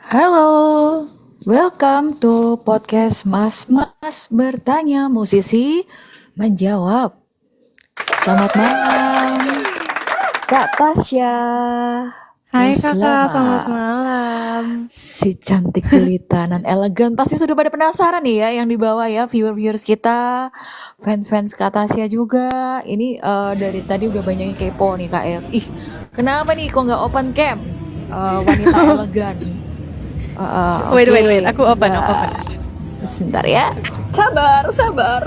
Halo, welcome to podcast Mas bertanya, musisi menjawab. Selamat malam, Kak Tasya. Hai Ruslana. kakak, selamat malam. Si cantik jelita dan elegan. Pasti sudah pada penasaran nih ya yang di bawah ya, viewers kita, fans Kak Tasya juga. Ini dari tadi udah banyak yang kepo nih Kak El. Ih, kenapa nih kok nggak open cam? Wanita elegan. Wait, Oke. aku open. Sebentar ya. Sabar.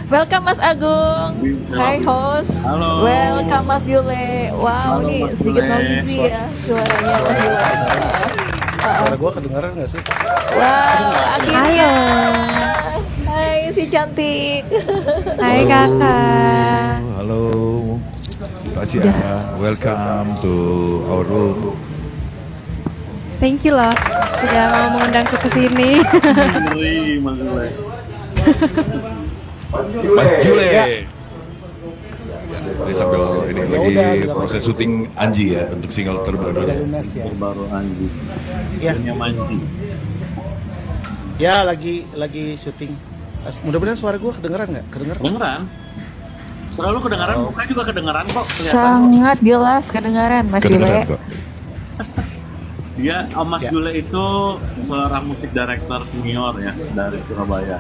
Welcome Mas Agung. Hai host. Halo. Welcome Mas Yule. Wow, Halo, nih Mas sedikit Yule. noisy ya suaranya Mas Yule. Suara gue kedengaran gak sih? Wow, akhirnya. Halo. Hai si cantik. Hai kakak. Halo. Tasya, welcome to our room. Thank you loh sudah mau mengundangku ke sini. Wih, Mas Yule. Mas Jule. Ini sambil ini lagi proses syuting Anji ya untuk single terbarunya. Baru Anji. Ya. Punya Manji. Ya lagi syuting. Mudah-mudahan suara gue kedengeran nggak? Kedengeran? Selalu kedengeran, bukan juga kedengeran kok. Kelihatan kok. Sangat jelas kedengaran Mas Kedengaran Yule. kok. Dia Mas Ya. Yule itu seorang musik director senior ya dari Surabaya.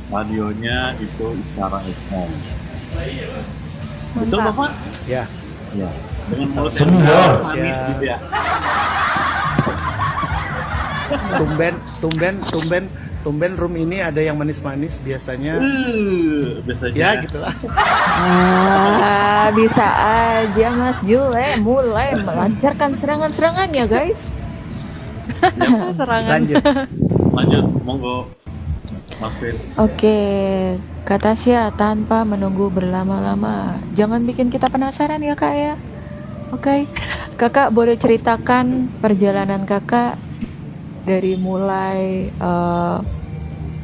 Radionya itu Isara FM. Betul Mantap. Bapak? Ya. Ya. Dengan mulut Semua. yang manis Ya. gitu ya. Tumben room ini ada yang manis-manis biasanya. Biasanya. Ya gitu lah. Bisa aja Mas Yule mulai melancarkan serangan-serangannya guys. Serangan. Lanjut, monggo. Mas Fit. Oke, Kak Tasya, tanpa menunggu berlama-lama, jangan bikin kita penasaran ya Kak ya. Oke, Kakak boleh ceritakan perjalanan Kakak dari mulai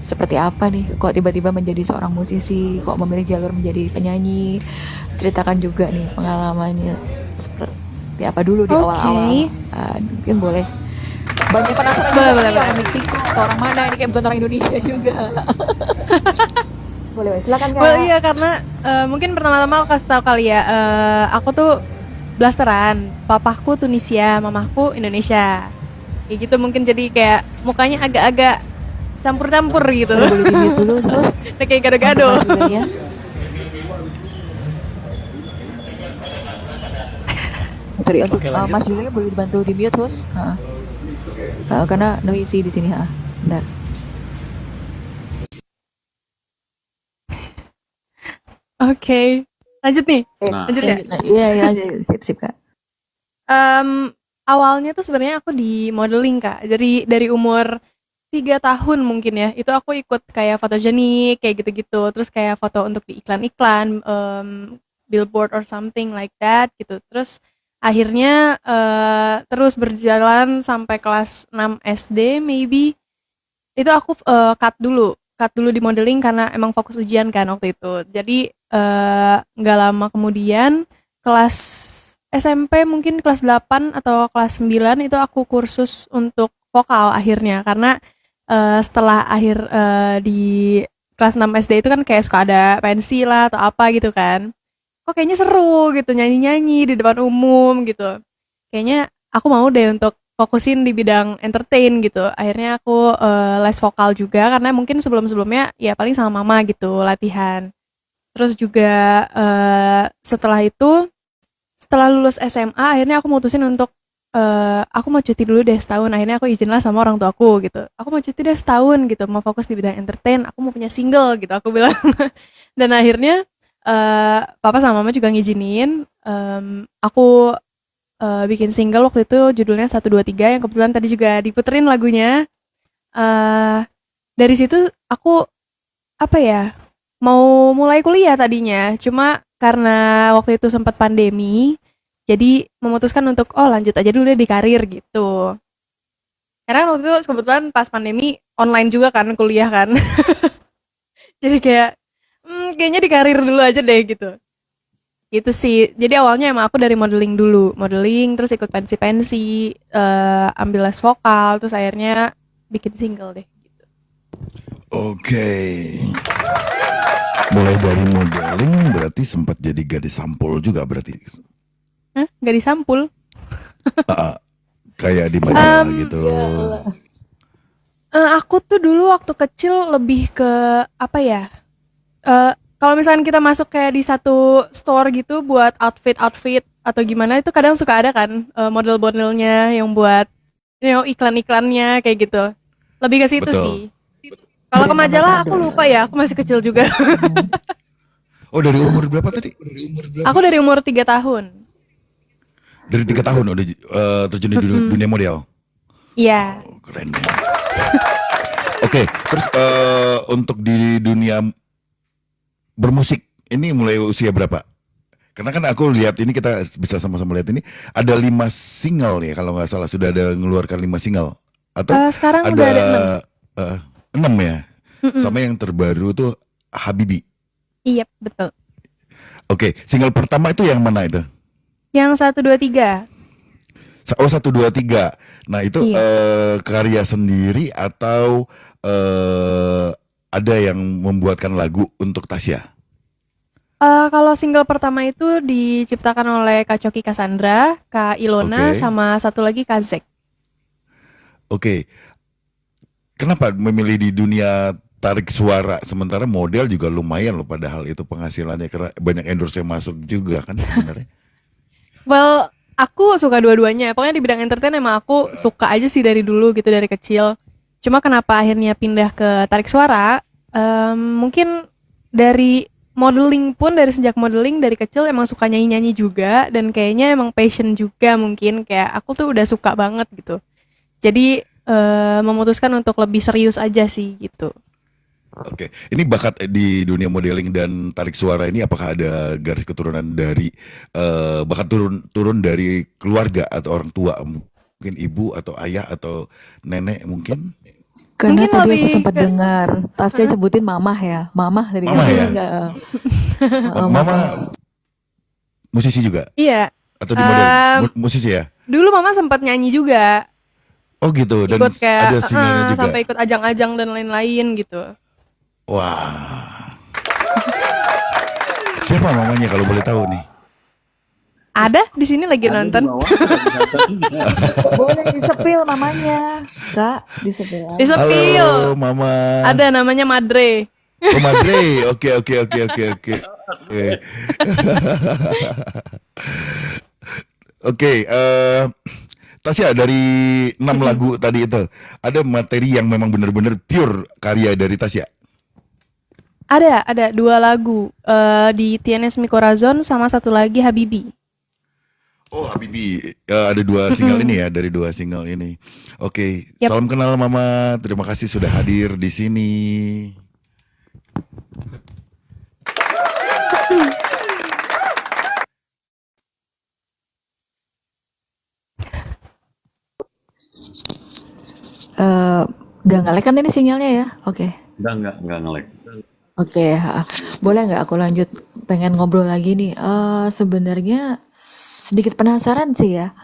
seperti apa nih? Kok tiba-tiba menjadi seorang musisi? Kok memilih jalur menjadi penyanyi? Ceritakan juga nih pengalamannya seperti apa dulu di Oke. awal-awal. Mungkin boleh. Banyak penasaran Boleh, juga boleh, nih, orang Meksiko atau orang mana ini, kayak bukan orang Indonesia juga. Boleh, silakan Kak. Well iya karena mungkin pertama-tama aku kasih tahu kali ya. Aku tuh blasteran. Papaku Tunisia, mamaku Indonesia. Kayak gitu mungkin jadi kayak mukanya agak-agak campur-campur gitu. Boleh di-mute dulu terus. Udah kayak gado-gado. Mas juga ya. Sorry untuk Oke, lanjut. Mas Julia boleh dibantu di mute host. Karena noisy di sini. Bentar. Oke. Lanjut nih. Nah. Lanjut ya? Iya, lanjut. Sip Kak. Awalnya tuh sebenarnya aku di modeling Kak. Dari umur 3 tahun mungkin ya. Itu aku ikut kayak fotogenik kayak gitu-gitu. Terus kayak foto untuk di iklan-iklan, billboard or something like that gitu. Terus akhirnya terus berjalan sampai kelas 6 SD maybe. Itu aku cut dulu di modeling karena emang fokus ujian kan waktu itu. Jadi nggak lama kemudian kelas SMP mungkin kelas 8 atau kelas 9 itu aku kursus untuk vokal akhirnya karena setelah di kelas 6 SD itu kan kayak suka ada pensi lah atau apa gitu kan. Kok kayaknya seru gitu nyanyi-nyanyi di depan umum gitu. Kayaknya aku mau deh untuk fokusin di bidang entertain gitu. Akhirnya aku les vokal juga karena mungkin sebelum-sebelumnya ya paling sama mama gitu latihan. Terus juga setelah lulus SMA akhirnya aku mutusin untuk aku mau cuti dulu deh setahun. Akhirnya aku izin lah sama orang tuaku gitu. Aku mau cuti deh setahun gitu, mau fokus di bidang entertain. Aku mau punya single gitu aku bilang. Dan akhirnya papa sama mama juga ngizinin. Aku bikin single waktu itu judulnya 123 yang kebetulan tadi juga diputerin lagunya. Dari situ aku apa ya mau mulai kuliah tadinya, cuma karena waktu itu sempat pandemi, jadi memutuskan untuk lanjut aja dulu deh di karir gitu. Karena waktu itu kebetulan pas pandemi online juga kan kuliah kan, jadi kayak kayaknya di karir dulu aja deh gitu. Gitu sih. Jadi awalnya emang aku dari modeling dulu, modeling terus ikut pensi-pensi, ambil les vokal, terus akhirnya bikin single deh. Oke. Mulai dari modeling berarti sempat jadi gadis sampul juga berarti. Hah? Gak disampul? Ah, kayak di majalah gitu. Aku tuh dulu waktu kecil lebih ke apa ya? Kalau misalkan kita masuk kayak di satu store gitu buat outfit atau gimana itu kadang suka ada kan model-modelnya yang buat iklan-iklannya kayak gitu. Lebih ke situ Betul. sih. Kalau ke majalah aku lupa ya, aku masih kecil juga. Oh, dari umur berapa tadi? Aku dari umur 3 tahun. Dari 3 tahun udah terjun di dunia model. Iya. Oh, keren ya. Oke, terus untuk di dunia bermusik ini mulai usia berapa? Karena kan aku lihat ini, kita bisa sama-sama lihat ini ada 5 single ya kalau nggak salah, sudah ada mengeluarkan 5 single atau Sekarang udah ada 6 ya. Sama yang terbaru tuh Habibi. 6. Iya, betul. Oke, single pertama itu yang mana itu? Yang 1 2 3. Oh, 1 2 3. Nah, itu Iya. karya sendiri atau ada yang membuatkan lagu untuk Tasya? Kalau single pertama itu diciptakan oleh Kak Coki Cassandra, Kak Ilona, Oke. sama satu lagi Kak Zek. Oke. Kenapa memilih di dunia tarik suara sementara model juga lumayan loh, padahal itu penghasilannya karena banyak endorse yang masuk juga kan sebenarnya. Well, aku suka dua-duanya. Pokoknya di bidang entertain emang aku suka aja sih dari dulu gitu, dari kecil. Cuma kenapa akhirnya pindah ke tarik suara? Mungkin dari modeling pun, dari sejak modeling dari kecil emang suka nyanyi-nyanyi juga. Dan kayaknya emang passion juga mungkin. Kayak aku tuh udah suka banget gitu. Jadi memutuskan untuk lebih serius aja sih gitu. Oke, ini bakat di dunia modeling dan tarik suara ini apakah ada garis keturunan dari bakat turun dari keluarga atau orang tua, mungkin ibu atau ayah atau nenek mungkin? Karena Mungkin tadi aku lebih sempat ke dengar Tasya sebutin mamah ya, mamah dari Mama kecil ya? enggak? Mama musisi juga iya. atau di model Em, musisi ya? Dulu mama sempat nyanyi juga. Oh gitu, dan Ikut kayak ada singlenya juga. sampai ikut ajang-ajang dan lain-lain gitu. Wah, siapa mamanya kalau boleh tahu nih? Ada di sini lagi Ada di nonton. bawah, ada di atas. Boleh disepil mamanya, Kak, disepil. Disepil. Halo Mama. Ada namanya Madre. Oh Madre, oke. Oke, Tasya, dari 6 lagu tadi itu, ada materi yang memang benar-benar pure karya dari Tasya? Ada 2 lagu di TNS Mikorazon sama satu lagi Habibi. Oh Habibi, ada 2 single ini ya, dari 2 single ini. Oke, Yap. salam kenal Mama, terima kasih sudah hadir di sini. Gak ngelek kan ini sinyalnya ya? Oke. Enggak nge-lag. Oke, boleh nggak aku lanjut? Pengen ngobrol lagi nih. Sebenarnya sedikit penasaran sih ya.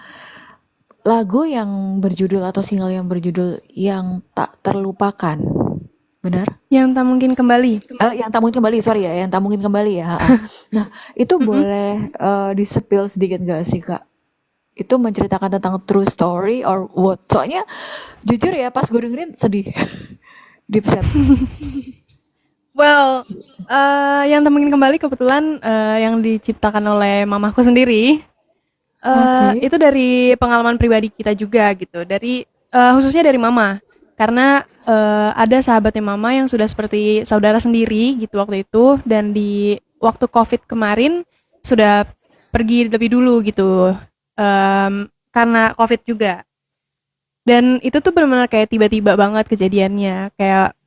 Lagu yang berjudul atau single yang berjudul Yang Tak Terlupakan, benar? Yang tak mungkin kembali. Yang tak mungkin kembali, sorry ya, yang tak mungkin kembali ya. Nah, itu boleh di-spill sedikit nggak sih Kak? Itu menceritakan tentang true story or what? Soalnya jujur ya, pas gue dengerin sedih, deep set. Well, yang tak mungkin kembali kebetulan yang diciptakan oleh mamaku sendiri. Oke. Itu dari pengalaman pribadi kita juga gitu. Dari khususnya dari mama. Karena ada sahabatnya mama yang sudah seperti saudara sendiri gitu waktu itu, dan di waktu Covid kemarin sudah pergi lebih dulu gitu. Karena Covid juga. Dan itu tuh benar-benar kayak tiba-tiba banget kejadiannya. Kayak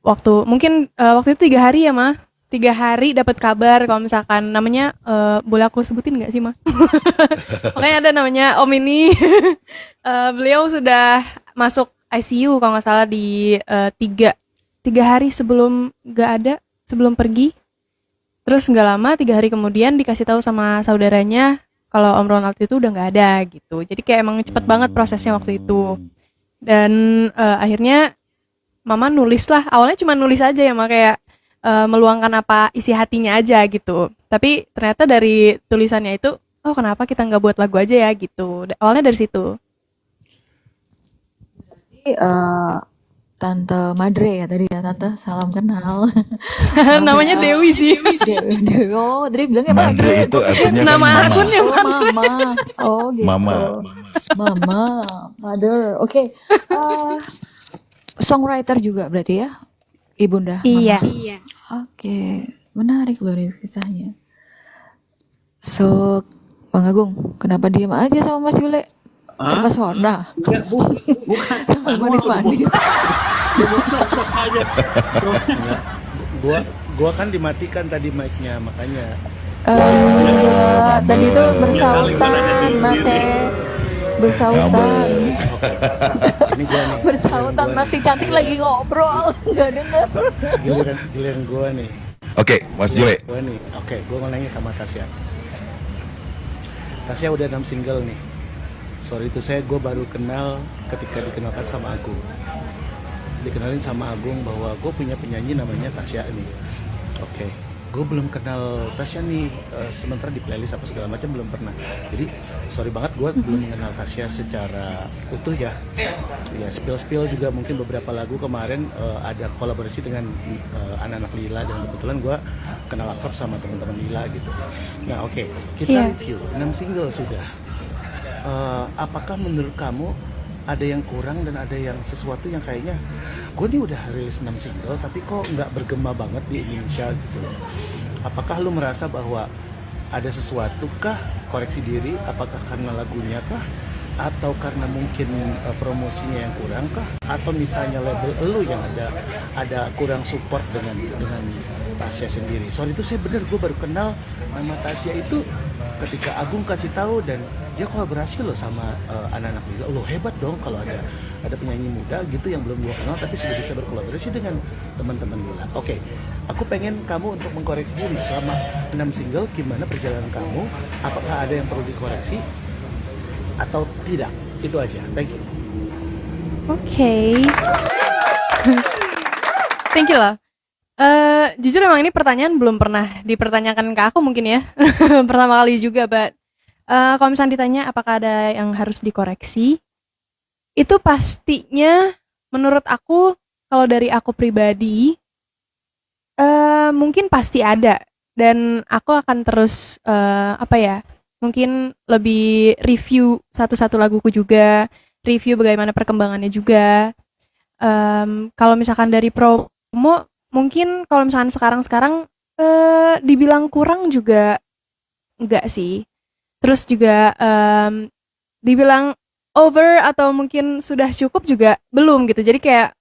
mungkin waktu itu 3 hari ya mah. 3 hari dapat kabar kalau misalkan namanya boleh aku sebutin nggak sih mah? Pokoknya ada namanya Om ini. Beliau sudah masuk ICU kalau nggak salah di 3 hari sebelum nggak ada, sebelum pergi. Terus nggak lama 3 hari kemudian dikasih tahu sama saudaranya kalau Om Ronald itu udah nggak ada gitu. Jadi kayak emang cepet banget prosesnya waktu itu. Dan akhirnya Mama nulis lah. Awalnya cuma nulis aja ya, Mak, kayak meluangkan apa isi hatinya aja gitu. Tapi ternyata dari tulisannya itu, oh kenapa kita nggak buat lagu aja ya gitu. Awalnya dari situ. Eh, Tante Madre ya tadi ya, Tante salam kenal. Namanya Dewi sih. Dewi, oh, Dri bilangnya Madre Madre. itu artinya kan Nama mama. akunnya Oh, Mama. Oh, gitu. Mama. Mama, Mother. Oke. Songwriter juga berarti ya, Ibunda. Iya. Mama. Oke, menarik loh nih kisahnya. So, Bang Agung, kenapa diem aja sama Mas Yule? Terpesona. Enggak, bukan. Manis-manis. saja. Gua kan dimatikan tadi mic-nya, makanya. Dan itu bersautan, Mas. Bersautan. Ini gua nih. Bersautan masih cantik lagi ngobrol. Enggak denger. Giliran gua nih. Oke, Mas Jule. Gua nih. Oke, gua mau nanya sama Tasya. Tasya udah 6 single nih. Sorry itu gue baru kenal ketika dikenalkan sama Agung. Dikenalin sama Agung bahwa gue punya penyanyi namanya Tasya nih. Oke, gue belum kenal Tasya nih, sementara di playlist apa segala macam belum pernah. Jadi sorry banget gue belum mengenal Tasya secara utuh ya. Ya spill juga mungkin beberapa lagu kemarin ada kolaborasi dengan anak-anak Lila, dan kebetulan gue kenal akrab sama teman-teman Lila gitu. Nah oke, kita review 6 single sudah. Apakah menurut kamu ada yang kurang dan ada yang sesuatu yang kayaknya gue nih udah rilis 6 single tapi kok nggak bergema banget di Indonesia gitu loh. Apakah lu merasa bahwa ada sesuatu kah, koreksi diri, apakah karena lagunya kah, atau karena mungkin promosinya yang kurang kah, atau misalnya label lu yang ada kurang support dengan Tasya sendiri. Soal itu saya bener, gue baru kenal nama Tasya itu ketika Agung kasih tahu, dan dia kolaborasi loh sama anak-anak juga. Lo hebat dong kalau ada penyanyi muda gitu yang belum gue kenal tapi sudah bisa berkolaborasi dengan teman-teman Lila. Oke, aku pengen kamu untuk mengkoreksi diri selama 6 single, gimana perjalanan kamu, apakah ada yang perlu dikoreksi atau tidak. Itu aja, thank you. Oke. Thank you loh. Jujur emang ini pertanyaan belum pernah dipertanyakan ke aku mungkin ya. Pertama kali juga, but kalau misalnya ditanya apakah ada yang harus dikoreksi, itu pastinya menurut aku, kalau dari aku pribadi, mungkin pasti ada. Dan aku akan terus, mungkin lebih review satu-satu laguku juga, review bagaimana perkembangannya juga. Kalau misalkan dari promo, mungkin kalau misalkan sekarang dibilang kurang juga enggak sih. Terus juga dibilang over atau mungkin sudah cukup juga belum gitu. Jadi kayak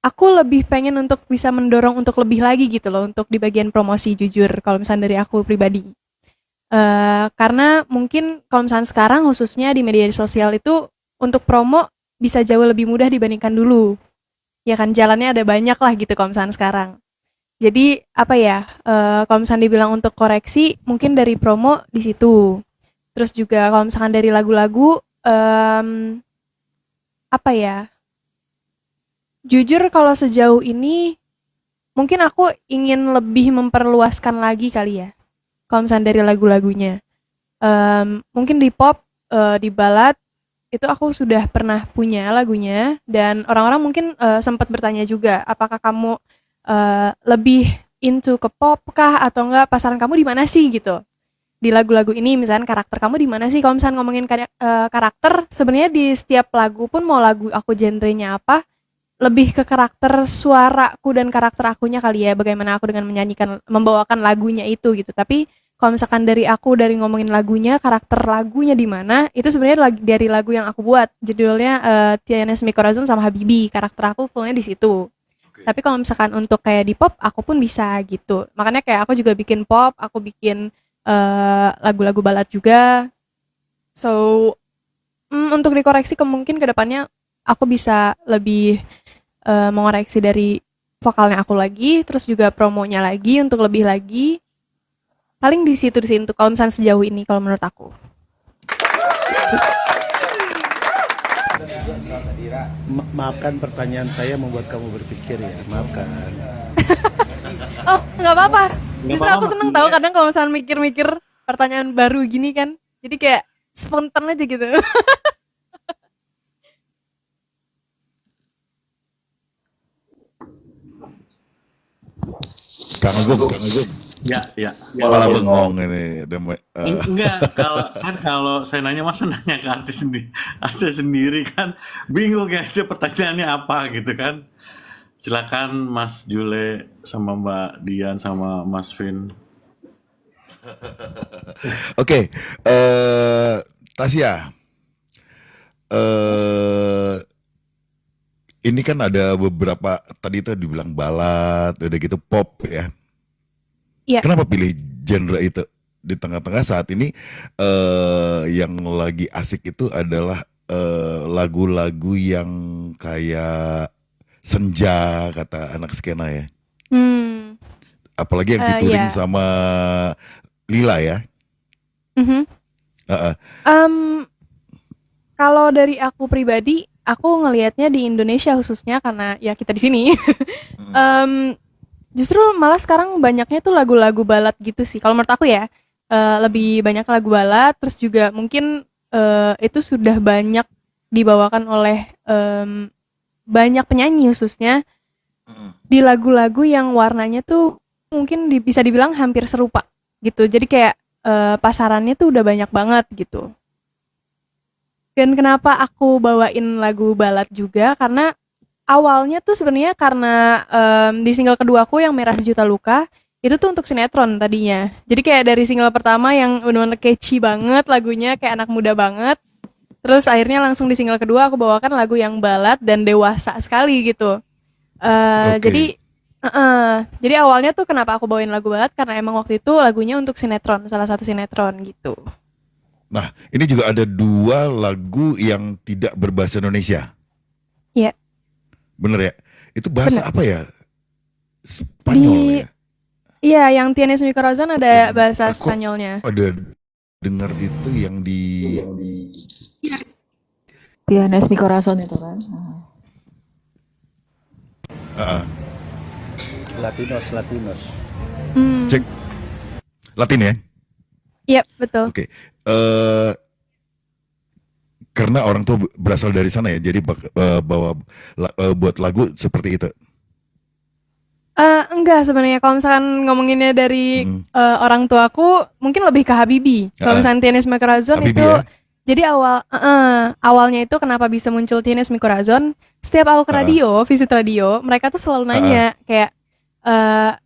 aku lebih pengen untuk bisa mendorong untuk lebih lagi gitu loh, untuk di bagian promosi, jujur kalau misalnya dari aku pribadi. Karena mungkin kalau misalnya sekarang khususnya di media sosial itu untuk promo bisa jauh lebih mudah dibandingkan dulu. Ya kan, jalannya ada banyak lah gitu kalau misalnya sekarang. Jadi kalau misalnya dibilang untuk koreksi, mungkin dari promo di situ. Terus juga kalau misalkan dari lagu-lagu, jujur kalau sejauh ini, mungkin aku ingin lebih memperluaskan lagi kali ya. Kalau misalnya dari lagu-lagunya, mungkin di pop, di ballad, itu aku sudah pernah punya lagunya, dan orang-orang mungkin sempat bertanya juga, apakah kamu lebih into ke pop kah atau enggak, pasaran kamu di mana sih gitu. Di lagu-lagu ini misalnya karakter kamu di mana sih? Kalau misalnya ngomongin karakter, sebenarnya di setiap lagu pun mau lagu aku genrenya apa, lebih ke karakter suaraku dan karakter akunya kali ya, bagaimana aku dengan membawakan lagunya itu gitu. Tapi kalau misalkan dari ngomongin lagunya, karakter lagunya di mana, itu sebenarnya dari lagu yang aku buat, judulnya Tienes Mi Corazón sama Habibi. Karakter aku fullnya di situ. Okay. Tapi kalau misalkan untuk kayak di pop, aku pun bisa gitu. Makanya kayak aku juga bikin pop, aku bikin lagu-lagu balad juga. So untuk dikoreksi mungkin ke depannya aku bisa lebih mengoreksi dari vokalnya aku lagi, terus juga promonya lagi untuk lebih lagi. Paling di situ untuk kalau misalnya sejauh ini kalau menurut aku. Gitu. Maafkan pertanyaan saya membuat kamu berpikir ya, maafkan. Oh, nggak apa-apa. Nggak Justru apa-apa, aku seneng Mas. tahu kadang kalau misalnya mikir-mikir pertanyaan baru gini kan. Jadi kayak spontan aja gitu. Kang Agung, Ya, ya. malah bengong ini. Enggak, kalau saya nanya masa nanya ke artis sendiri kan bingung ya itu pertanyaannya apa gitu kan. Silakan Mas Jule sama Mbak Dian sama Mas Vin. Oke, Tasya, eh ini kan ada beberapa tadi itu dibilang balad, udah gitu pop ya. Iya. Kenapa pilih genre itu di tengah-tengah saat ini yang lagi asik itu adalah lagu-lagu yang kayak senja kata anak skena ya. Apalagi yang featuring Iya. sama Lila ya. Mhm. Heeh. Kalau dari aku pribadi, aku ngelihatnya di Indonesia khususnya karena ya kita di sini. Justru malah sekarang banyaknya tuh lagu-lagu balad gitu sih. Kalau menurut aku ya, lebih banyak lagu balad. Terus juga mungkin itu sudah banyak dibawakan oleh banyak penyanyi khususnya di lagu-lagu yang warnanya tuh mungkin bisa dibilang hampir serupa gitu. Jadi kayak pasarannya tuh udah banyak banget gitu. Dan kenapa aku bawain lagu balad juga karena awalnya tuh sebenarnya karena di single kedua aku yang Merah Sejuta Luka itu tuh untuk sinetron tadinya. Jadi kayak dari single pertama yang benar-benar catchy banget lagunya kayak anak muda banget. Terus akhirnya langsung di single kedua aku bawakan lagu yang balad dan dewasa sekali gitu. Jadi awalnya tuh kenapa aku bawain lagu balad karena emang waktu itu lagunya untuk sinetron, salah satu sinetron gitu. Nah, ini juga ada 2 lagu yang tidak berbahasa Indonesia. Iya. Bener ya? Itu bahasa Bener. apa ya? Spanyol ya? Iya, yang Tienes Mi Corazón ada bahasa Aku Spanyolnya. ada dengar itu yang di Tienes Mi Corazón itu kan. Latinos. cek Latin ya? Iya, betul. Oke. Karena orang tua berasal dari sana ya, jadi buat lagu seperti itu. Enggak sebenarnya kalau misalkan ngomonginnya dari orang tuaku mungkin lebih ke Habibie. Kalau misalkan Tienes Mi Corazón Habibie itu ya? jadi awalnya itu kenapa bisa muncul Tienes Mi Corazón, setiap aku ke radio, visit radio, mereka tuh selalu nanya kayak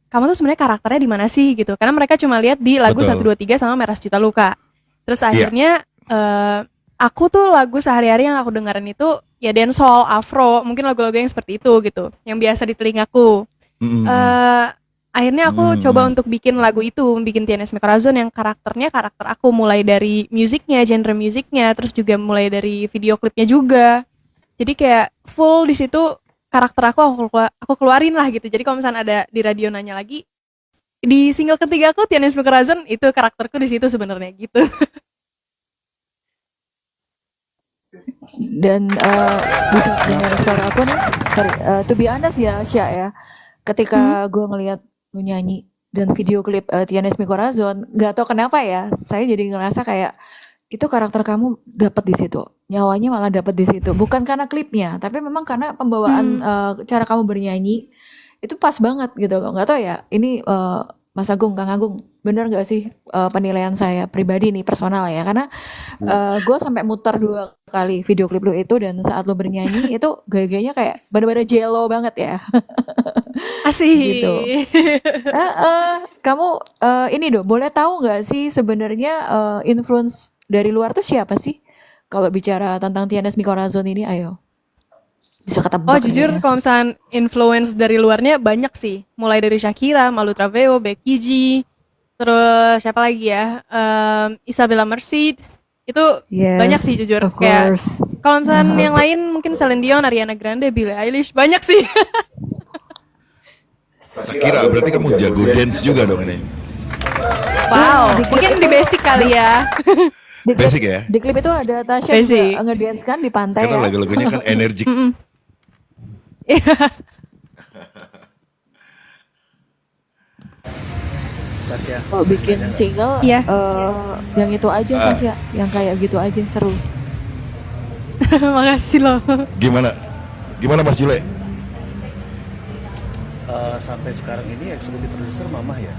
kamu tuh sebenarnya karakternya di mana sih gitu. Karena mereka cuma lihat di lagu Betul. 123 sama Merah Sejuta Luka. Terus akhirnya aku tuh lagu sehari-hari yang aku dengerin itu ya dancehall, afro, mungkin lagu-lagu yang seperti itu gitu, yang biasa di telingaku. Akhirnya aku coba untuk bikin lagu itu, bikin Tienes Mi Corazón yang karakternya karakter aku, mulai dari musiknya, genre musiknya, terus juga mulai dari video klipnya juga. Jadi kayak full di situ karakter aku keluarin lah gitu. Jadi kalau misalnya ada di radio nanya lagi, di single ketiga aku Tienes Mi Corazón itu karakterku di situ sebenarnya gitu. Dan bisa dengar suara aku nih. Sorry, to be honest ya, Sya ya. Ketika gue ngelihat lu nyanyi dan video klip Tienes Mi Corazón, nggak tahu kenapa ya, saya jadi ngerasa kayak itu karakter kamu dapat di situ, nyawanya malah dapat di situ. Bukan karena klipnya, tapi memang karena pembawaan cara kamu bernyanyi itu pas banget gitu. Nggak tahu ya, ini Mas Agung, Kang Agung, bener nggak sih penilaian saya pribadi nih personal ya? Karena gue sampai muter 2 kali video klip lu itu, dan saat lu bernyanyi itu gaya-gayanya kayak bener-bener jello banget ya. Asik. Gitu. Kamu ini dong, boleh tahu nggak sih sebenarnya influence dari luar tuh siapa sih? Kalau bicara tentang Tienes Mi Corazón ini, ayo. Bisa ketebak. Oh jujur ya. kalau misalnya influence dari luarnya banyak sih. Mulai dari Shakira, Malu Traveo, Becky G, terus siapa lagi ya? Isabella Merced. Itu Yes, banyak sih jujur. of Kayak course. kalau misalnya yang lain mungkin Celine Dion, Ariana Grande, Billie Eilish, banyak sih. Sakira, berarti kamu jago dance juga dong ini. Wow, mungkin di basic kali ya. Di klip, Basic ya. di klip itu ada Tasya Basic. juga ngedance kan di pantai Karena ya. lagu-lagunya kan energik. Mm-mm. Tasya, Kalau bikin single, Iya. yang itu aja Ah. Tasya, yang kayak gitu aja seru. Makasih loh. Gimana? Gimana Mas Jule? sampai sekarang ini eksekutif produser Mama ya?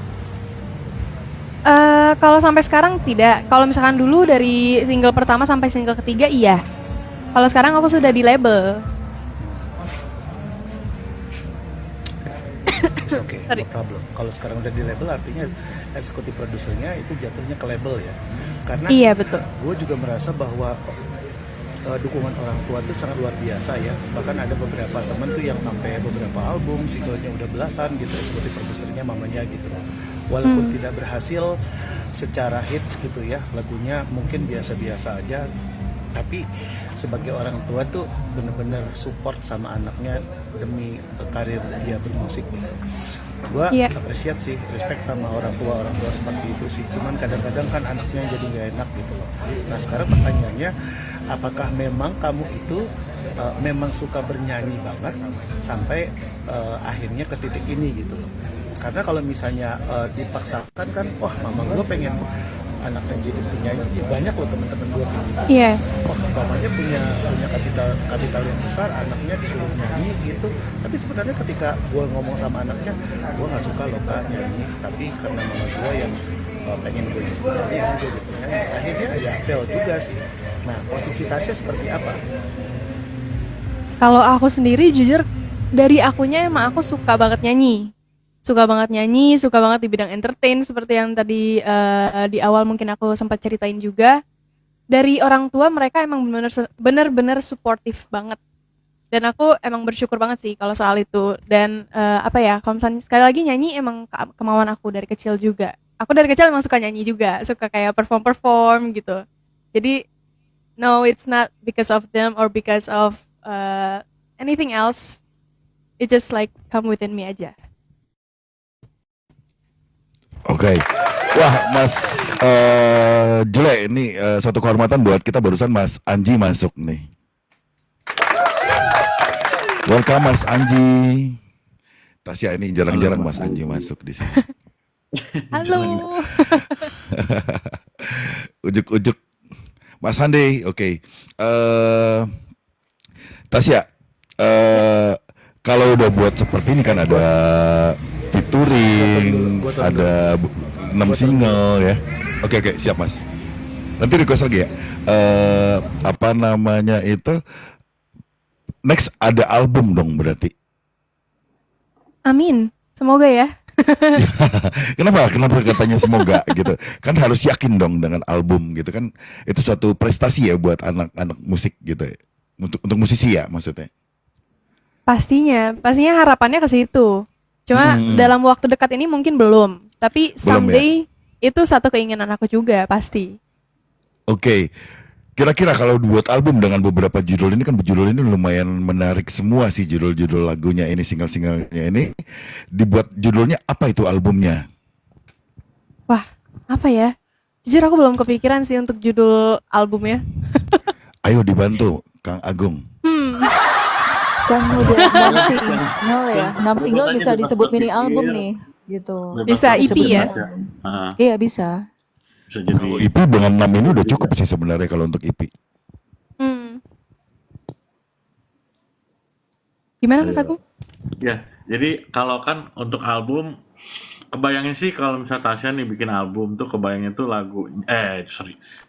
Kalau sampai sekarang tidak. Kalau misalkan dulu dari single pertama sampai single ketiga iya. Kalau sekarang aku sudah di label. It's okay, Sorry. no problem. Kalau sekarang udah di label artinya eksekutif produsernya itu jatuhnya ke label ya. Karena Iya betul. gue juga merasa bahwa dukungan orang tua itu sangat luar biasa ya. Bahkan ada beberapa teman tuh yang sampai beberapa album, singlenya udah belasan gitu, eksekutif produsernya mamanya gitu. Walaupun tidak berhasil secara hits gitu ya, lagunya mungkin biasa-biasa aja, tapi sebagai orang tua tuh bener-bener support sama anaknya demi karir dia bermusik gitu. Gue Iya. apresiat sih, respect sama orang tua seperti itu sih. Cuman kadang-kadang kan anaknya jadi nggak enak gitu loh. Nah sekarang pertanyaannya, apakah memang kamu itu memang suka bernyanyi banget sampai akhirnya ke titik ini gitu loh? Karena kalau misalnya dipaksakan kan, wah mama gue pengen anaknya jadi penyanyi, banyak loh teman-teman gue kayak gitu. Iya. Wah, mamanya punya kapital yang besar, anaknya disuruh nyanyi gitu. Tapi sebenarnya ketika gue ngomong sama anaknya, gue nggak suka loh kak nyanyi, tapi karena mama gue yang pengen gue jadi penyanyi, ya gue jadi penyanyi. Akhirnya ya fail juga sih. Nah, posisi Tasya seperti apa? Kalau aku sendiri jujur dari akunya emang aku suka banget nyanyi. Suka banget nyanyi, suka banget di bidang entertain seperti yang tadi di awal mungkin aku sempat ceritain juga. Dari orang tua mereka emang benar-benar suportif banget. Dan aku emang bersyukur banget sih kalau soal itu. Dan apa ya, kalau misalnya sekali lagi nyanyi emang kemauan aku dari kecil juga. Aku dari kecil emang suka nyanyi juga, suka kayak perform gitu. Jadi no, it's not because of them or because of anything else. It just like come within me aja. Oke. Wah, Mas Jule, ini satu kehormatan buat kita, barusan Mas Anji masuk nih. Welcome Mas Anji. Tasya, ini jarang-jarang Mas Anji masuk di sini. Halo. Ujuk-ujuk Mas Hande, oke. Tasya, kalau udah buat seperti ini kan ada featuring, Gua tahu ada 6 single ya. Oke, siap Mas. Nanti request lagi ya. Apa namanya itu? Next ada album dong berarti. Amin. Semoga ya. Kenapa katanya semoga gitu? Kan harus yakin dong dengan album gitu kan. Itu suatu prestasi ya buat anak-anak musik gitu ya. Untuk musisi ya maksudnya. Pastinya harapannya ke situ. Cuma dalam waktu dekat ini mungkin belum. Tapi someday itu satu keinginan aku juga pasti. Oke. Kira-kira kalau buat album dengan beberapa judul ini kan judul ini lumayan menarik semua sih, judul-judul lagunya ini, single-singlenya ini. Dibuat judulnya apa itu albumnya? Wah, apa ya? Jujur aku belum kepikiran sih untuk judul albumnya. Ayo dibantu Kang Agung. Kan udah 6 single ya. 6 single bisa disebut mini album nih, gitu. Bisa EP ya? Iya bisa. Bisa jadi. Kalau EP dengan 6 ini udah cukup sih sebenarnya kalau untuk EP. Gimana Mas Agung? Ya, jadi kalau kan untuk album, kebayangnya sih kalau misalnya Tasya nih bikin album tuh kebayangnya tuh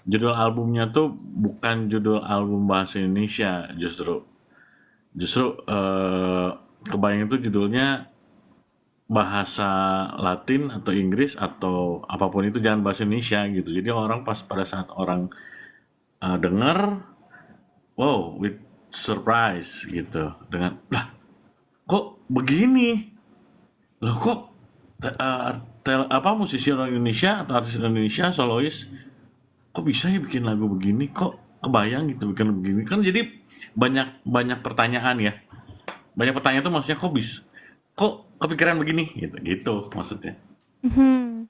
judul albumnya tuh bukan judul album bahasa Indonesia justru kebayangnya tuh judulnya bahasa Latin atau Inggris atau apapun itu, jangan bahasa Indonesia gitu. Jadi orang pada saat orang dengar, wow, with surprise gitu, dengan lah kok begini, loh kok musisi orang Indonesia atau artis Indonesia solois kok bisa ya bikin lagu begini, kok kebayang gitu bikin begini kan. Jadi banyak pertanyaan ya, banyak pertanyaan tuh maksudnya kok kepikiran begini gitu maksudnya Mhm.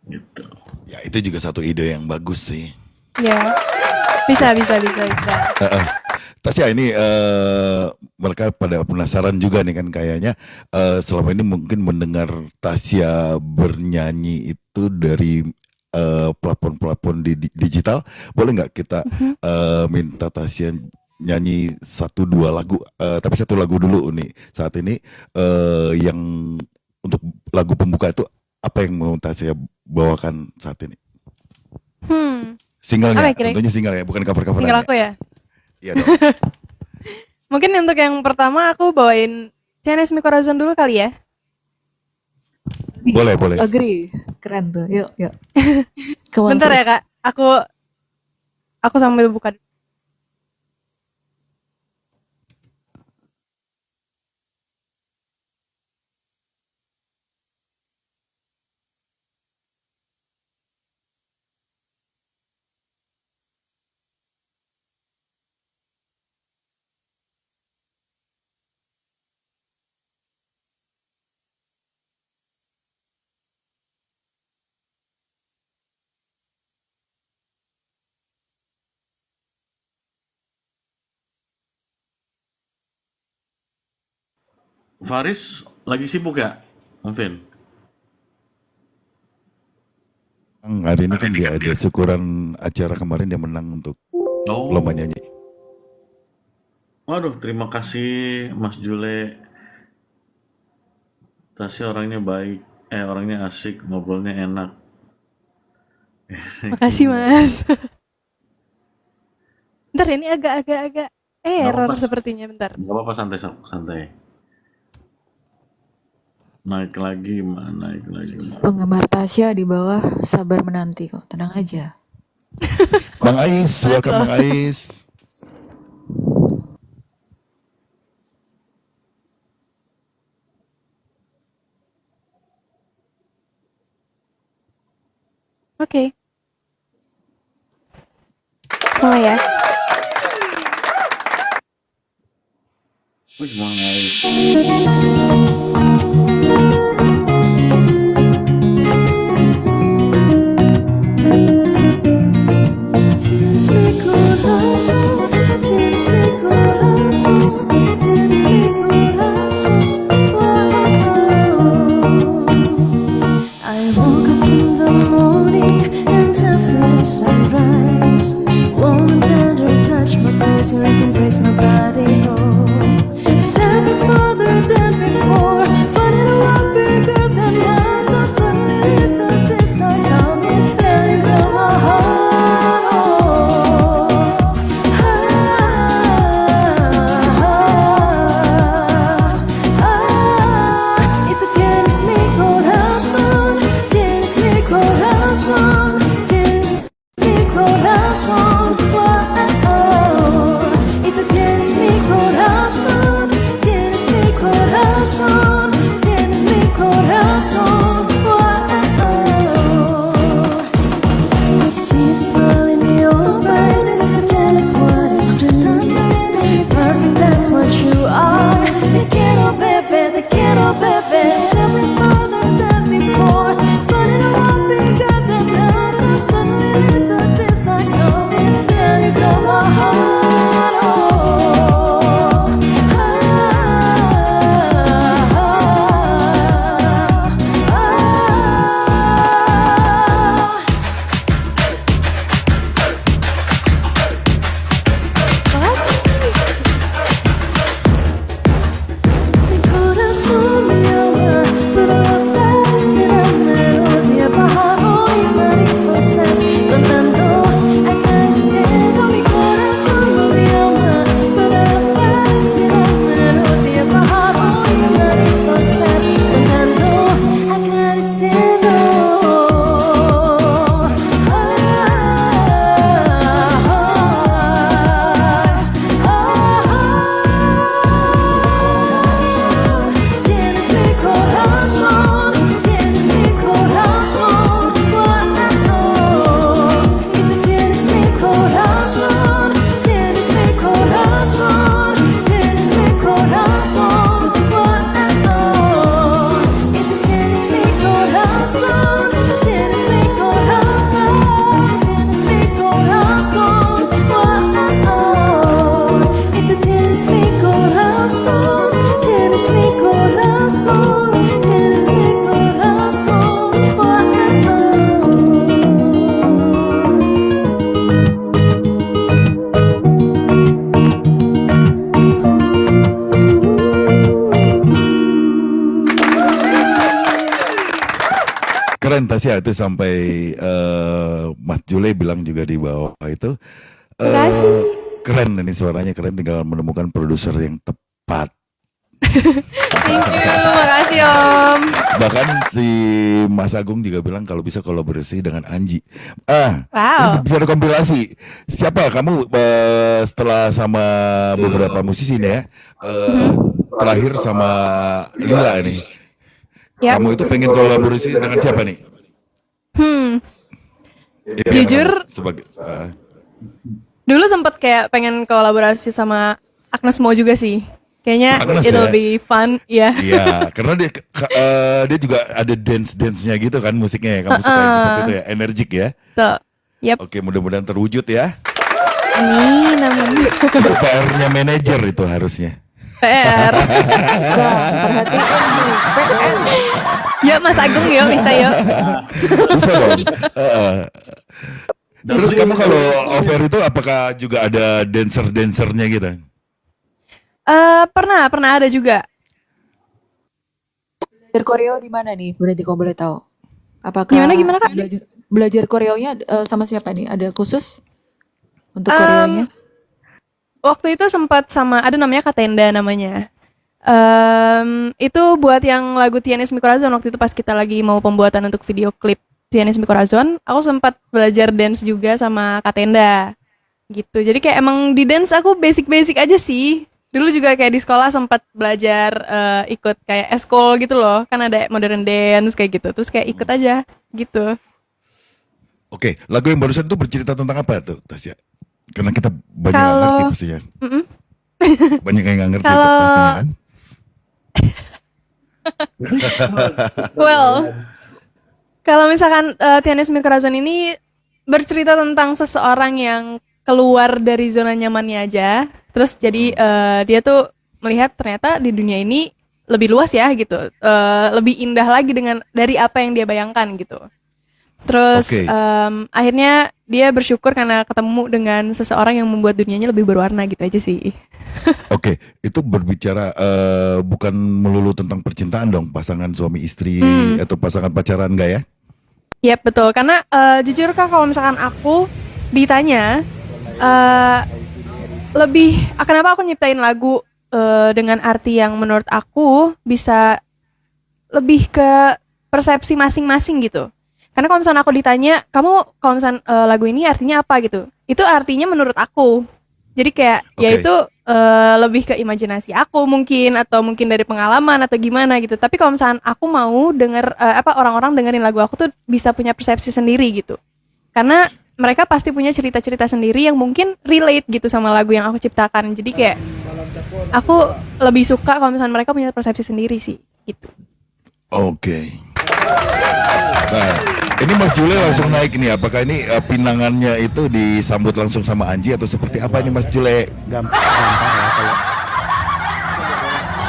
gitu. Ya itu juga satu ide yang bagus sih. Ya, bisa. Tasya ini mereka pada penasaran juga nih kan kayaknya selama ini mungkin mendengar Tasya bernyanyi itu dari platform-platform digital. Boleh nggak kita minta Tasya nyanyi 1-2 lagu, tapi satu lagu dulu nih saat ini, yang untuk lagu pembuka itu apa yang mau Tasya bawakan saat ini? Singlenya, Apa ya kira-kira? tentunya single ya, bukan cover-coveran Tinggal ya. aku ya. Iya dong. Mungkin untuk yang pertama aku bawain Tienes Mi Corazón dulu kali ya. Boleh, boleh. Agree. Keren tuh. Yuk. Come on, Bentar ya terus. Kak, aku sambil buka. Faris lagi sibuk ya, Mungkin? Hari ini kan dia ada syukuran acara kemarin dia menang untuk Oh, lomba nyanyi. waduh, terima kasih Mas Jule. Tasya orangnya baik, orangnya asik, ngobrolnya enak. Makasih Mas. Bentar ini agak error apa-apa. sepertinya, bentar. Gak apa-apa, santai. Naik lagi, naik lagi. Penggemar Tasya di bawah sabar menanti kok. Tenang aja. Bang Ais, welcome Bang Ais. Oke. Mulai ya. Wih, semangat. Tienes mi corazón, tienes mi corazón, tienes mi corazón. Oh. I woke up in the morning and I feel the sunrise. Warm and tender touch my face, yours embrace my body. Oh, set me further than before, finding a world bigger than mine. Though suddenly the days start coming, and you fill my heart. Y tú tienes mi corazón, tienes mi corazón, tienes mi corazón. Y tú tienes Tienes mi corazón, tienes mi corazón, Keren Tasya itu sampai Mas Jule bilang juga di bawah itu. Makasih. Keren ini suaranya keren, tinggal menemukan produser yang tepat. Thank you, makasih Om. Bahkan si Mas Agung juga bilang kalau bisa kolaborasi dengan Anji. Wow. Bisa ada kompilasi. Siapa kamu setelah sama beberapa musisi nih ya? Terakhir sama Lila nih. Yap. Kamu itu pengen kolaborasi dengan siapa nih? Ya, Jujur, sebagai dulu sempet kayak pengen kolaborasi sama Agnes Mo juga sih. Kayaknya Agnes it'll ya? be fun, ya. Iya, karena dia juga ada dance-nya gitu kan musiknya ya. Kamu suka yang seperti itu ya, energik ya. Tuh. Yap. Oke, mudah-mudahan terwujud ya. Amin. Itu PR-nya manajer itu harusnya. PR. Perhatikan nih, PR. Ya Mas Agung yuk, bisa yuk. Bisa dong. Terus kamu kalau offer itu apakah juga ada dancer-dancernya gitu? Pernah ada juga. Belajar koreo di mana nih? Berarti kau boleh tahu. Apakah Gimana, Kak? belajar koreonya sama siapa nih? Ada khusus untuk koreonya? Waktu itu sempat sama ada namanya Katenda namanya. Itu buat yang lagu Tienes Mi Corazon waktu itu pas kita lagi mau pembuatan untuk video klip Tienes Mi Corazon, aku sempat belajar dance juga sama Katenda. Gitu. Jadi kayak emang di dance aku basic-basic aja sih. Dulu juga kayak di sekolah sempat belajar ikut kayak eskol gitu loh. Kan ada modern dance kayak gitu. Terus kayak ikut aja gitu. Oke, lagu yang barusan itu bercerita tentang apa tuh, Tasya? Karena kita banyak nggak Kalau- ngerti pastinya. Banyak yang nggak ngerti Kalau- tuh pastinya kan. Well, kalau misalkan Tienes Mi Corazon ini bercerita tentang seseorang yang keluar dari zona nyamannya aja, terus jadi dia tuh melihat ternyata di dunia ini lebih luas ya gitu, lebih indah lagi dari apa yang dia bayangkan gitu. Terus Oke. akhirnya dia bersyukur karena ketemu dengan seseorang yang membuat dunianya lebih berwarna gitu aja sih. Oke, itu berbicara bukan melulu tentang percintaan dong, pasangan suami istri atau pasangan pacaran enggak ya? Yap betul, karena jujur Kak kalau misalkan aku ditanya lebih kenapa aku nyiptain lagu dengan arti yang menurut aku bisa lebih ke persepsi masing-masing gitu. Karena kalau misalnya aku ditanya, kamu kalau misalnya lagu ini artinya apa gitu, itu artinya menurut aku. Jadi kayak ya Oke. itu lebih ke imajinasi aku mungkin atau mungkin dari pengalaman atau gimana gitu. Tapi kalau misalnya aku mau denger orang-orang dengerin lagu aku tuh bisa punya persepsi sendiri gitu. Karena mereka pasti punya cerita-cerita sendiri yang mungkin relate gitu sama lagu yang aku ciptakan. Jadi kayak aku lebih suka kalau misalnya mereka punya persepsi sendiri sih gitu. Oke. Nah, ini Mas Jule langsung naik nih. Apakah ini pinangannya itu disambut langsung sama Anji atau seperti apa ini Mas Jule? Gampang ya kalau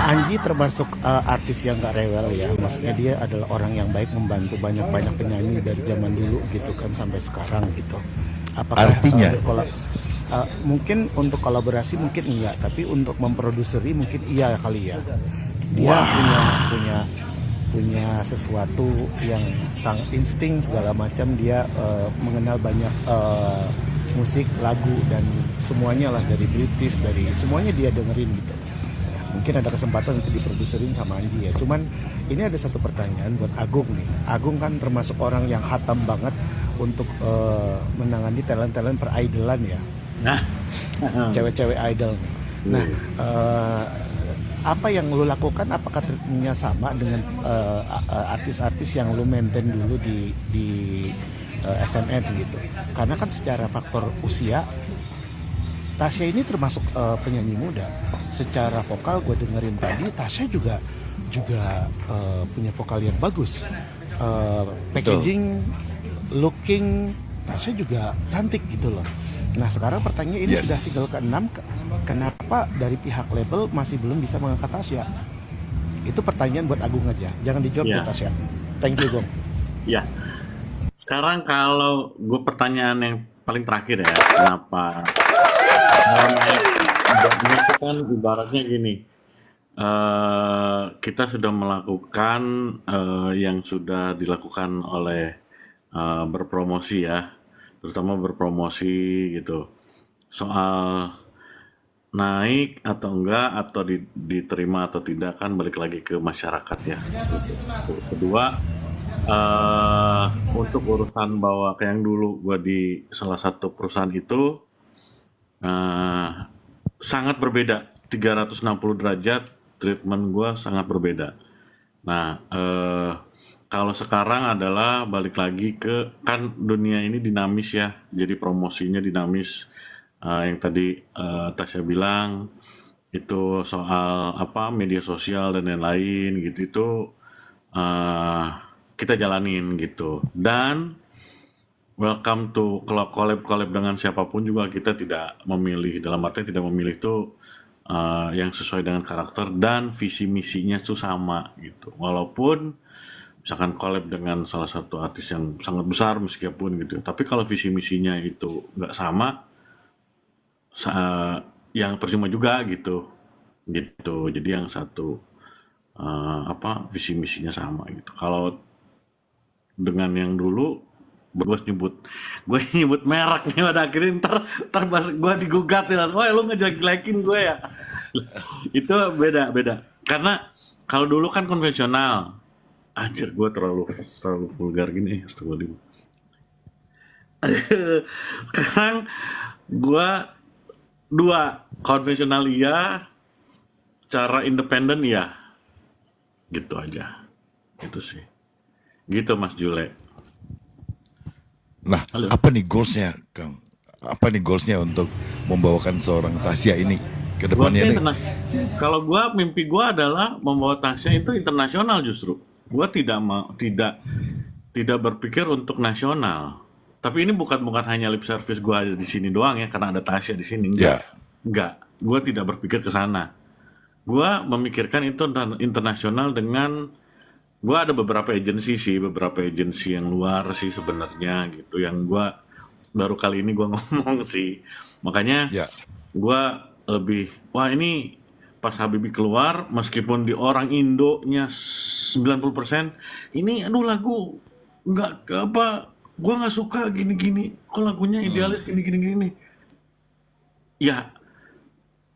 Anji termasuk artis yang gak rewel ya. Maksudnya dia adalah orang yang baik, membantu banyak-banyak penyanyi dari zaman dulu gitu kan sampai sekarang gitu. Apakah Artinya? mungkin untuk kolaborasi mungkin iya, tapi untuk memproduseri mungkin iya kali ya. Dia punya sesuatu yang sangat insting segala macam. Dia mengenal banyak musik, lagu dan semuanya lah, dari British, dari semuanya dia dengerin gitu. Mungkin ada kesempatan untuk diproduserin sama Anji ya. Cuman ini ada satu pertanyaan buat Agung nih. Agung kan termasuk orang yang hatam banget untuk menangani talent-talent peridolan ya. Nah, Cewek-cewek idol. Nah, apa yang lu lakukan, apakah treatmentnya sama dengan artis-artis yang lu maintain dulu di SNM gitu? Karena kan secara faktor usia, Tasya ini termasuk penyanyi muda. Secara vokal gue dengerin tadi, Tasya juga punya vokal yang bagus. Packaging, looking, Tasya juga cantik gitu loh. Nah sekarang pertanyaannya ini Yes. sudah single ke-6, kenapa dari pihak label masih belum bisa mengangkat Tasya? Itu pertanyaan buat Agung aja, jangan dijawab Iya. buat Tasya. Thank you, Gong. Ya, sekarang kalau gue pertanyaan yang paling terakhir ya, kenapa naik ini itu kan ibaratnya gini, kita sudah melakukan yang sudah dilakukan oleh berpromosi ya, terutama berpromosi gitu. Soal naik atau enggak atau diterima atau tidak kan balik lagi ke masyarakat ya. Kedua, untuk urusan bahwa kayak yang dulu gue di salah satu perusahaan itu sangat berbeda, 360 derajat treatment gue sangat berbeda. Nah, kalau sekarang adalah balik lagi ke, kan dunia ini dinamis ya, jadi promosinya dinamis. Yang tadi Tasya bilang itu soal apa media sosial dan lain-lain gitu, itu kita jalanin gitu. Dan welcome to collab dengan siapapun juga, kita tidak memilih, dalam arti tidak memilih itu yang sesuai dengan karakter dan visi misinya itu sama gitu. Walaupun misalkan collab dengan salah satu artis yang sangat besar meskipun gitu, tapi kalau visi misinya itu nggak sama, yang percuma juga gitu. Jadi yang satu visi misinya sama gitu. Kalau dengan yang dulu gue nyebut merek nih, pada akhirnya ntar gue digugat ya, wah lu ngejelek-jelekin gue ya. Itu beda karena kalau dulu kan konvensional. Anjir, gue terlalu vulgar gini. Astagfirullahaladzim. Sekarang gue dua, konvensional iya, cara independen iya, gitu aja. Itu sih, gitu Mas Jule. Nah, Halo. apa nih goalsnya, Kang? Apa nih goalsnya untuk membawakan seorang Tasya ini ke depannya nih? Kalau gua, mimpi gua adalah membawa Tasya itu internasional justru. Gua tidak berpikir untuk nasional. Tapi ini bukan hanya lip service gua ada di sini doang ya, karena ada Tasya di sini. Enggak. Gua tidak berpikir ke sana. Gua memikirkan itu internasional dengan, gua ada beberapa agensi yang luar sih sebenarnya gitu, yang gua baru kali ini gua ngomong sih. Makanya gua lebih, wah ini pas Habibie keluar, meskipun di orang Indonya 90%, ini aduh lagu nggak apa, gue nggak suka gini-gini, kok lagunya idealis gini-gini. Ya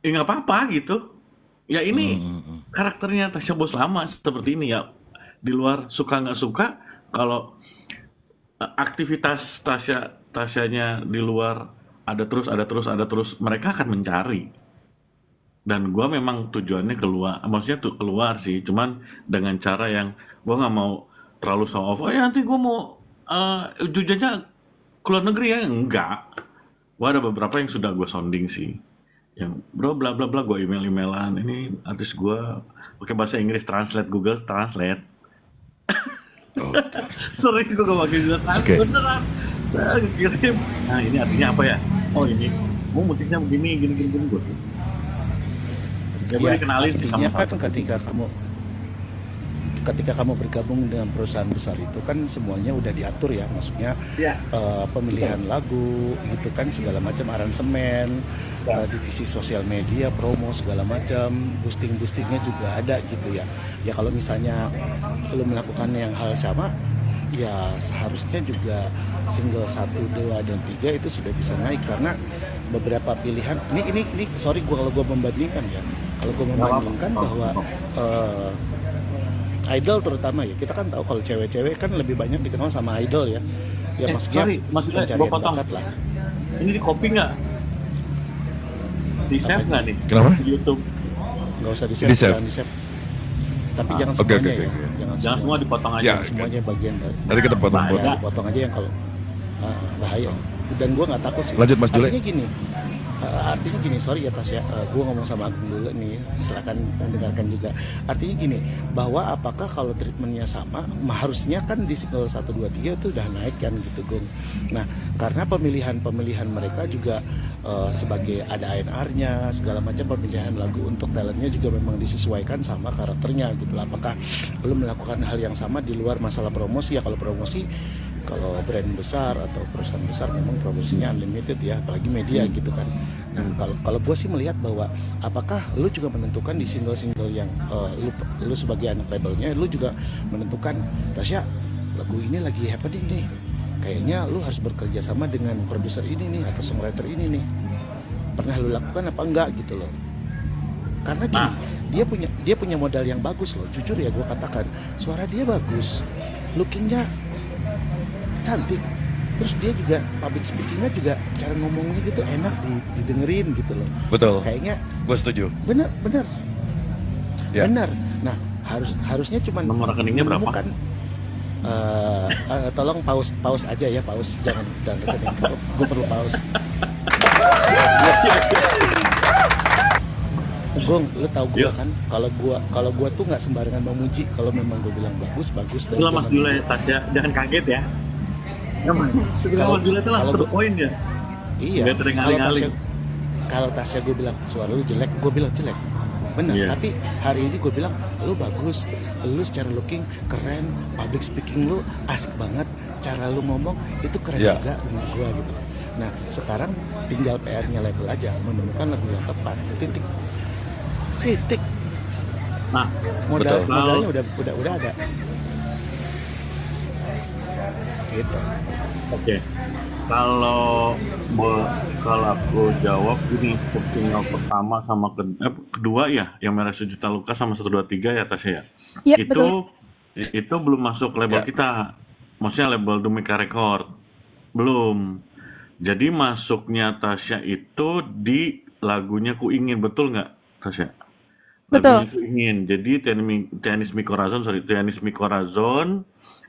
nggak apa-apa gitu. Ya ini karakternya Tasya Bos lama seperti ini ya. Di luar suka nggak suka, kalau aktivitas Tasyanya di luar ada terus, mereka akan mencari. Dan gue memang tujuannya keluar, maksudnya tuh keluar sih, cuman dengan cara yang gue nggak mau terlalu show off. Oh ya nanti gue mau jujurnya keluar negeri ya, enggak. Gue ada beberapa yang sudah gue sounding sih, yang bro bla bla bla, gue emailan ini artis gue pakai bahasa Inggris, Google Translate. Sering gue pakai Google Translate, beneran. Saya kirim, nah ini artinya apa ya? Oh ini, mau musiknya begini, gini gue. Ya, dikenalin artinya sama kan ketika kamu bergabung dengan perusahaan besar itu kan semuanya udah diatur ya, maksudnya pemilihan lagu gitu kan, segala macam aransemen, divisi sosial media, promo segala macam, boostingnya juga ada gitu ya. Ya kalau misalnya lo melakukan yang hal sama, ya seharusnya juga single 1, 2, dan 3 itu sudah bisa naik, karena beberapa pilihan ini sorry kalau gue membandingkan ya, kalau gue membandingkan bahwa idol terutama ya, kita kan tahu kalau cewek-cewek kan lebih banyak dikenal sama idol ya, maksudnya pencarian bakat lah. Ini di copy nggak? Di save nggak nih? Kenapa? Di YouTube. Nggak usah di save. Tapi jangan semuanya ya. Jangan semua dipotong aja. Ya, semuanya bagian dari. Nanti kita potong. Dipotong aja yang kalau bahaya. Dan gue nggak takut sih. Lanjut Mas Jule. Artinya gini, artinya gini, sorry ya Tasya, gue ngomong sama Agung dulu nih, silakan mendengarkan juga. Artinya gini, bahwa apakah kalau treatmentnya sama, harusnya kan di single 1, 2, 3 itu udah naik kan gitu Gung. Nah, karena pemilihan mereka juga sebagai ada ANR-nya, segala macam pemilihan lagu untuk talentnya juga memang disesuaikan sama karakternya gitu. Apakah lo melakukan hal yang sama di luar masalah promosi? Ya kalau promosi, kalau brand besar atau perusahaan besar memang promosinya unlimited ya, apalagi media gitu kan. Nah kalau gue sih melihat bahwa apakah lu juga menentukan di single-single yang lu sebagai anak labelnya, lu juga menentukan, Tasya lagu ini lagi happening nih, kayaknya lu harus bekerja sama dengan produser ini nih atau songwriter ini nih. Pernah lu lakukan apa enggak gitu loh? Karena gini, dia punya modal yang bagus loh, jujur ya gue katakan, suara dia bagus, lookingnya cantik, terus dia juga public speakingnya juga, cara ngomongnya gitu enak didengerin gitu loh. Betul. Kayaknya Gue setuju. bener Ya. bener. Nah harusnya cuma Nomor rekeningnya berapa? menemukan, tolong pause aja ya, pause, jangan rekening. Gue perlu pause. Gung, lu tahu gue Yuk. kan, kalau gua tuh nggak sembarangan memuji. Kalau memang gue bilang bagus dan Itulah Mas jangan- Jule, Tasya, jangan kaget ya. Mas Jule itu langsung to the point ya. Iya, Nggak teringaling-aling. kalau Tasya gue bilang suara lu jelek, gue bilang jelek, benar. Iya. Tapi hari ini gue bilang lu bagus, lu secara looking keren, public speaking lu asik banget, cara lu ngomong itu keren Iya. juga menurut gue gitu. Nah sekarang tinggal PR-nya label aja, menemukan lagu yang tepat. Titik. Nah, Betul. Modalnya udah ada. Gitu. oke. Kalau aku jawab gini, untuk single pertama sama kedua ya, yang Merah Sejuta Luka sama 1, 2, 3 ya Tasya ya. Iya, Itu betul. itu belum masuk label Ya. kita. Maksudnya label Dumika Record. Belum. Jadi masuknya Tasya itu di lagunya Ku Ingin, betul nggak Tasya? Betul. Lagunya Ku Ingin. Jadi Tianis Mikorazon,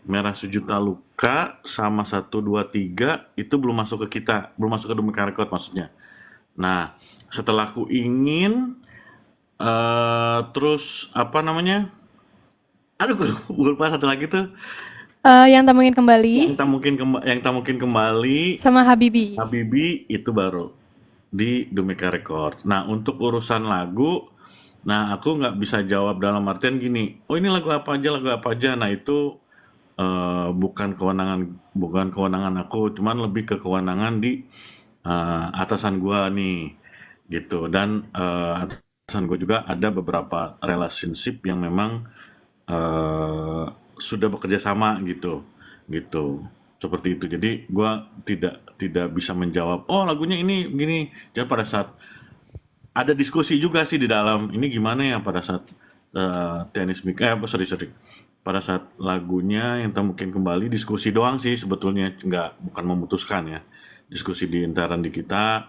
Merah Sejuta Luka sama 1, 2, 3 itu belum masuk ke kita, belum masuk ke Dumika Record maksudnya. Nah, setelah Ku Ingin, terus apa namanya? Aduh, gue lupa satu lagi tuh. Yang tak mungkin kembali Yang tak mungkin kembali, sama Habibi. Habibi itu baru di Dumika Records. Nah, untuk urusan lagu, nah aku nggak bisa jawab dalam artian gini, oh ini lagu apa aja. Nah itu bukan kewenangan aku, cuman lebih ke kewenangan di atasan gua nih, gitu. Dan atasan gua juga ada beberapa relationship yang memang sudah bekerja sama gitu. Seperti itu. Jadi gua tidak bisa menjawab, oh lagunya ini begini. Dan pada saat ada diskusi juga sih di dalam, ini gimana ya pada saat pada saat lagunya yang tak mungkin kembali, diskusi doang sih sebetulnya, bukan memutuskan ya, diskusi di intern di kita.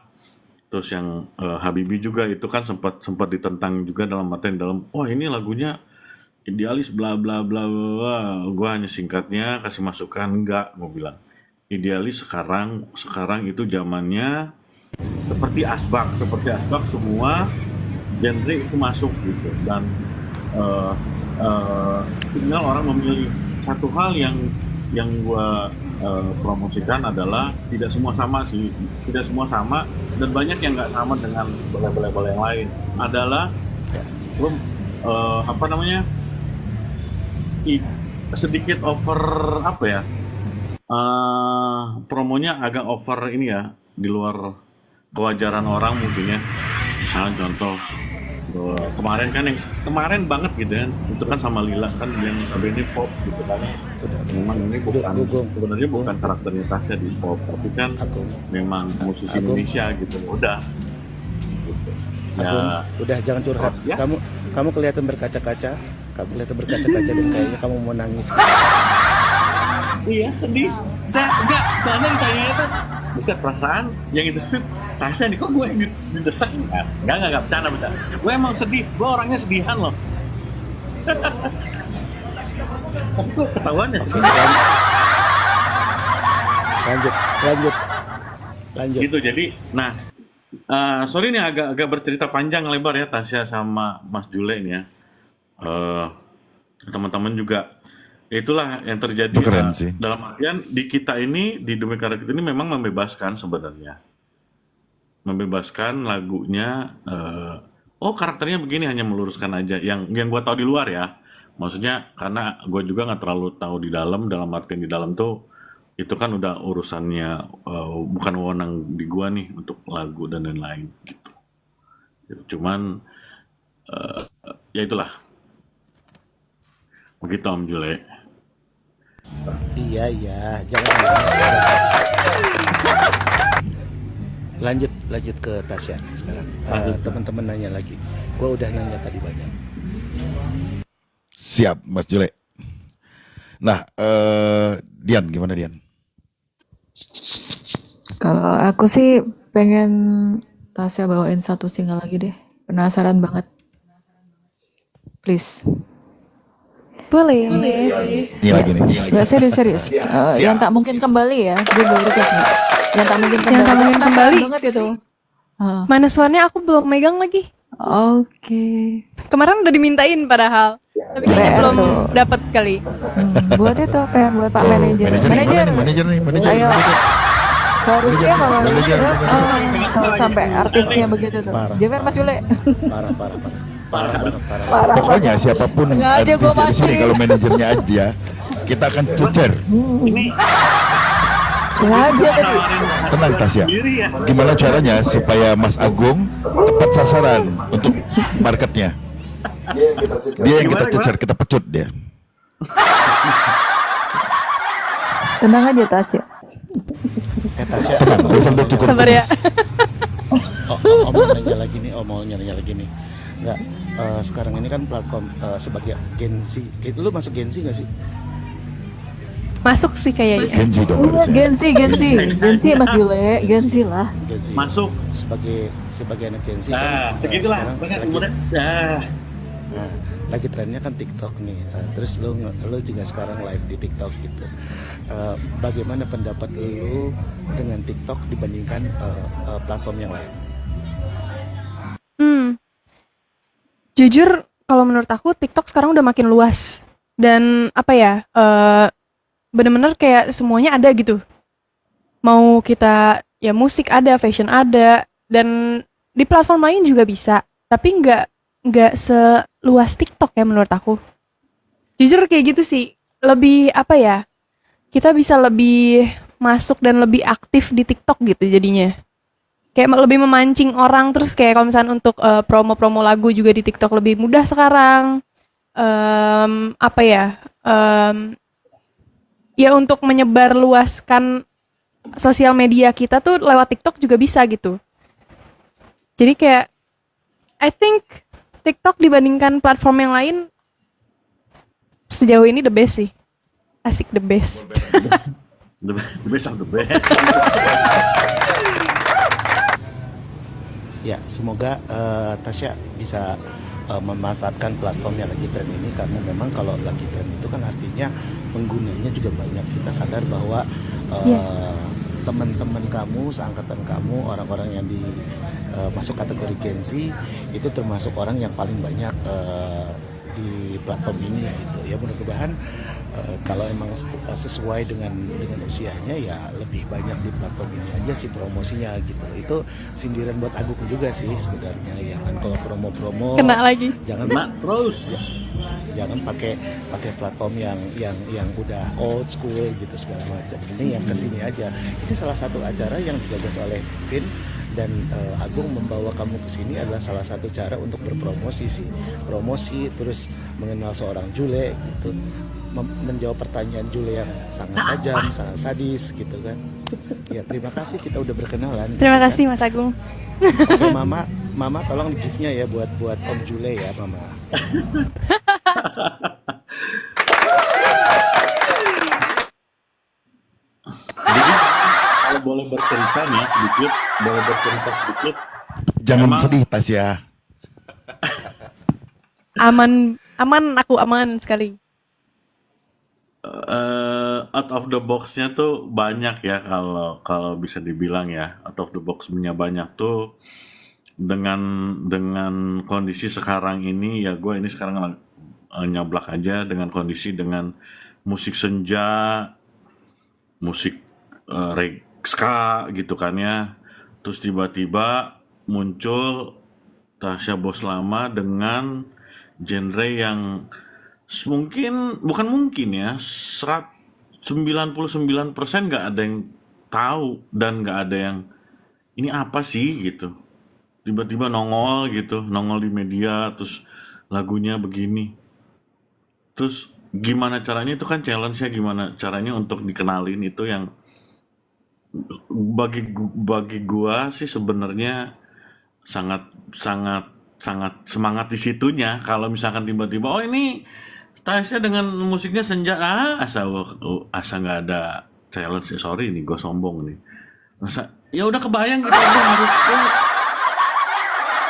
Terus yang Habibi juga itu kan sempat ditentang juga dalam oh ini lagunya idealis bla bla bla bla. Gue hanya singkatnya kasih masukan, enggak, gue bilang idealis sekarang itu zamannya seperti asbak semua genre itu masuk gitu. Dan tinggal orang memilih. Satu hal yang gue promosikan adalah tidak semua sama, dan banyak yang nggak sama dengan label-label yang lain. Adalah sedikit over promonya agak over ini ya, di luar kewajaran orang mungkin ya. Misalnya contoh kemarin banget gitu kan, itu kan sama Lila kan yang ini pop gitu kan. Memang ini sebenarnya bukan karakternya Tasya di pop, tapi kan memang musisi Indonesia gitu. Udah gitu. Ya, udah jangan curhat. Ya. Kamu kelihatan berkaca-kaca dan kayaknya kamu mau nangis. iya sedih. Saya enggak, soalnya ditanya itu bisa perasaan yang itu Tasya nih, kok gue didesak? Enggak, bercanda. Gue emang sedih, gue orangnya sedihan loh. Tapi kok ketahuannya sedih. Lanjut. Gitu, jadi, nah Sorry nih agak bercerita panjang lebar ya Tasya sama Mas Jule ini ya. Eh, Teman-teman juga itulah yang terjadi Itu keren sih. dalam artian di kita ini di Demi Karya Kita ini memang membebaskan sebenarnya. Membebaskan lagunya oh karakternya begini hanya meluruskan aja yang gua tahu di luar ya. Maksudnya karena gue juga nggak terlalu tahu dalam artian di dalam tuh itu kan udah urusannya bukan wewenang di gua nih untuk lagu dan lain-lain gitu. Cuman ya itulah begitu Om Jule. Iya, jangan lanjut ke Tasya sekarang. Teman-teman nanya lagi. Gua udah nanya tadi banyak. Siap, Mas Jule. Nah, Dian, gimana Dian? Kalau aku sih pengen Tasya bawain satu single lagi deh. Penasaran banget. Please. Boleh. Ini lagi nih. Gak serius. Yang tak mungkin kembali ya. Gue baru request nih. Yang tak mungkin kembali. Yang tak mungkin Penasaran kembali. banget itu. Mana suaranya aku belum megang lagi. Oke. Kemarin udah dimintain padahal. Tapi kayaknya PR belum tuh. dapat kali. Buat itu PR buat Pak Manajer. Manajer nih. Ayo. Harusnya kalau Manajer. kalau sampai artisnya begitu tuh. Parah. Jangan Mas Jule. Parah. Pokoknya siapapun Nggak ada, gua artisnya di sini masih. kalau manajernya dia, kita akan cecer. Sengaja tadi. Tenang Tasya. Sendiri ya. Gimana caranya supaya Mas Agung tepat sasaran untuk marketnya? Dia yang kita cecer, kita pecut dia. Tenang aja Tasya. Tasya, Tenang, gue sambil cukur Sabar ya. kumis. Om mau nanya lagi nih. Enggak, sekarang ini kan platform sebagai Gen Z. Lu masuk Gen Z nggak sih? Masuk sih kayaknya. Genji dong Iya, harusnya. Gensi Mas Jule, Gensi lah. Gen Z. Masuk. Sebagai anak Gen Z Nah, kan, segitulah. sekarang Banyak lagi, umurnya. nah, lagi trennya kan TikTok nih. Terus lu juga sekarang live di TikTok gitu. Bagaimana pendapat lu dengan TikTok dibandingkan platform yang lain? Jujur kalau menurut aku TikTok sekarang udah makin luas. Dan apa ya, bener-bener kayak semuanya ada gitu. Mau kita ya musik ada, fashion ada, dan di platform lain juga bisa. Tapi nggak seluas TikTok ya menurut aku. Jujur kayak gitu sih. Lebih apa ya? Kita bisa lebih masuk dan lebih aktif di TikTok gitu jadinya. Kayak lebih memancing orang, terus kayak kalau misalnya untuk promo-promo lagu juga di TikTok lebih mudah sekarang. Apa ya? Ya untuk menyebar luaskan sosial media kita tuh lewat TikTok juga bisa gitu. Jadi kayak I think TikTok dibandingkan platform yang lain sejauh ini the best sih. Asik the best. The best of the best. Ya, semoga Tasya bisa memanfaatkan platform yang lagi tren ini, karena memang kalau lagi tren itu kan artinya penggunanya juga banyak. Kita sadar bahwa teman-teman kamu, seangkatan kamu, orang-orang yang masuk kategori Gen Z itu termasuk orang yang paling banyak di platform ini gitu ya. Mudah-mudahan kalau emang sesuai dengan usianya ya lebih banyak di platform ini aja sih promosinya gitu. Itu sindiran buat Agung juga sih sebenarnya ya kan, kalau promo-promo Kena lagi. jangan Terus. jangan pakai platform yang udah old school gitu segala macam. Ini yang kesini aja. Ini salah satu acara yang digagas oleh Vin dan Agung membawa kamu ke sini adalah salah satu cara untuk berpromosi sih. Promosi, terus mengenal seorang Jule gitu. Menjawab pertanyaan Jule yang sangat tajam, sangat sadis gitu kan. Ya, terima kasih kita udah berkenalan. Terima gitu kasih kan. Mas Agung. Oke, Mama tolong gift-nya ya buat Om Jule ya, Mama. Jadi kalau boleh bercerita nih sedikit, Jangan Memang- sedih Tasya. Aman, aku aman sekali. out of the box-nya tuh banyak ya, kalau kalau bisa dibilang ya, out of the box-nya banyak tuh dengan kondisi sekarang ini ya, gue ini sekarang nyablak aja dengan kondisi dengan musik senja, musik ska gitu kan ya. Terus tiba-tiba muncul Tasya Bos Lama dengan genre yang bukan mungkin ya, 99% nggak ada yang tahu dan nggak ada yang ini apa sih gitu. Tiba-tiba nongol gitu, nongol di media, terus lagunya begini. Terus gimana caranya, itu kan challenge-nya gimana caranya untuk dikenalin, itu yang bagi gua sih sebenarnya sangat sangat sangat semangat di situnya. Kalau misalkan tiba-tiba oh ini Tasya dengan musiknya senja, asa nggak ada challenge, sorry nih gue sombong nih, masa ya udah kebayang gitu aja harus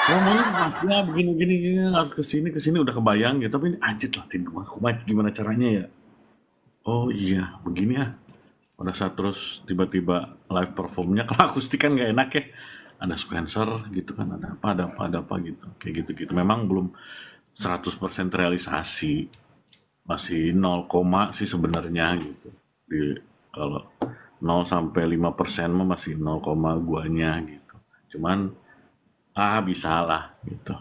ngomongnya masnya begini gini gini harus kesini udah kebayang gitu, tapi ini anjir lah gimana caranya ya, oh iya begini ya. Pada saat terus tiba-tiba live performnya, kalau akustik kan nggak enak ya, ada sequencer gitu kan, ada apa gitu, kayak gitu memang belum 100% realisasi, masih 0, sih sebenarnya gitu. Kalau 0 sampai 5% mah masih 0, guanya gitu. Cuman bisa lah gitu.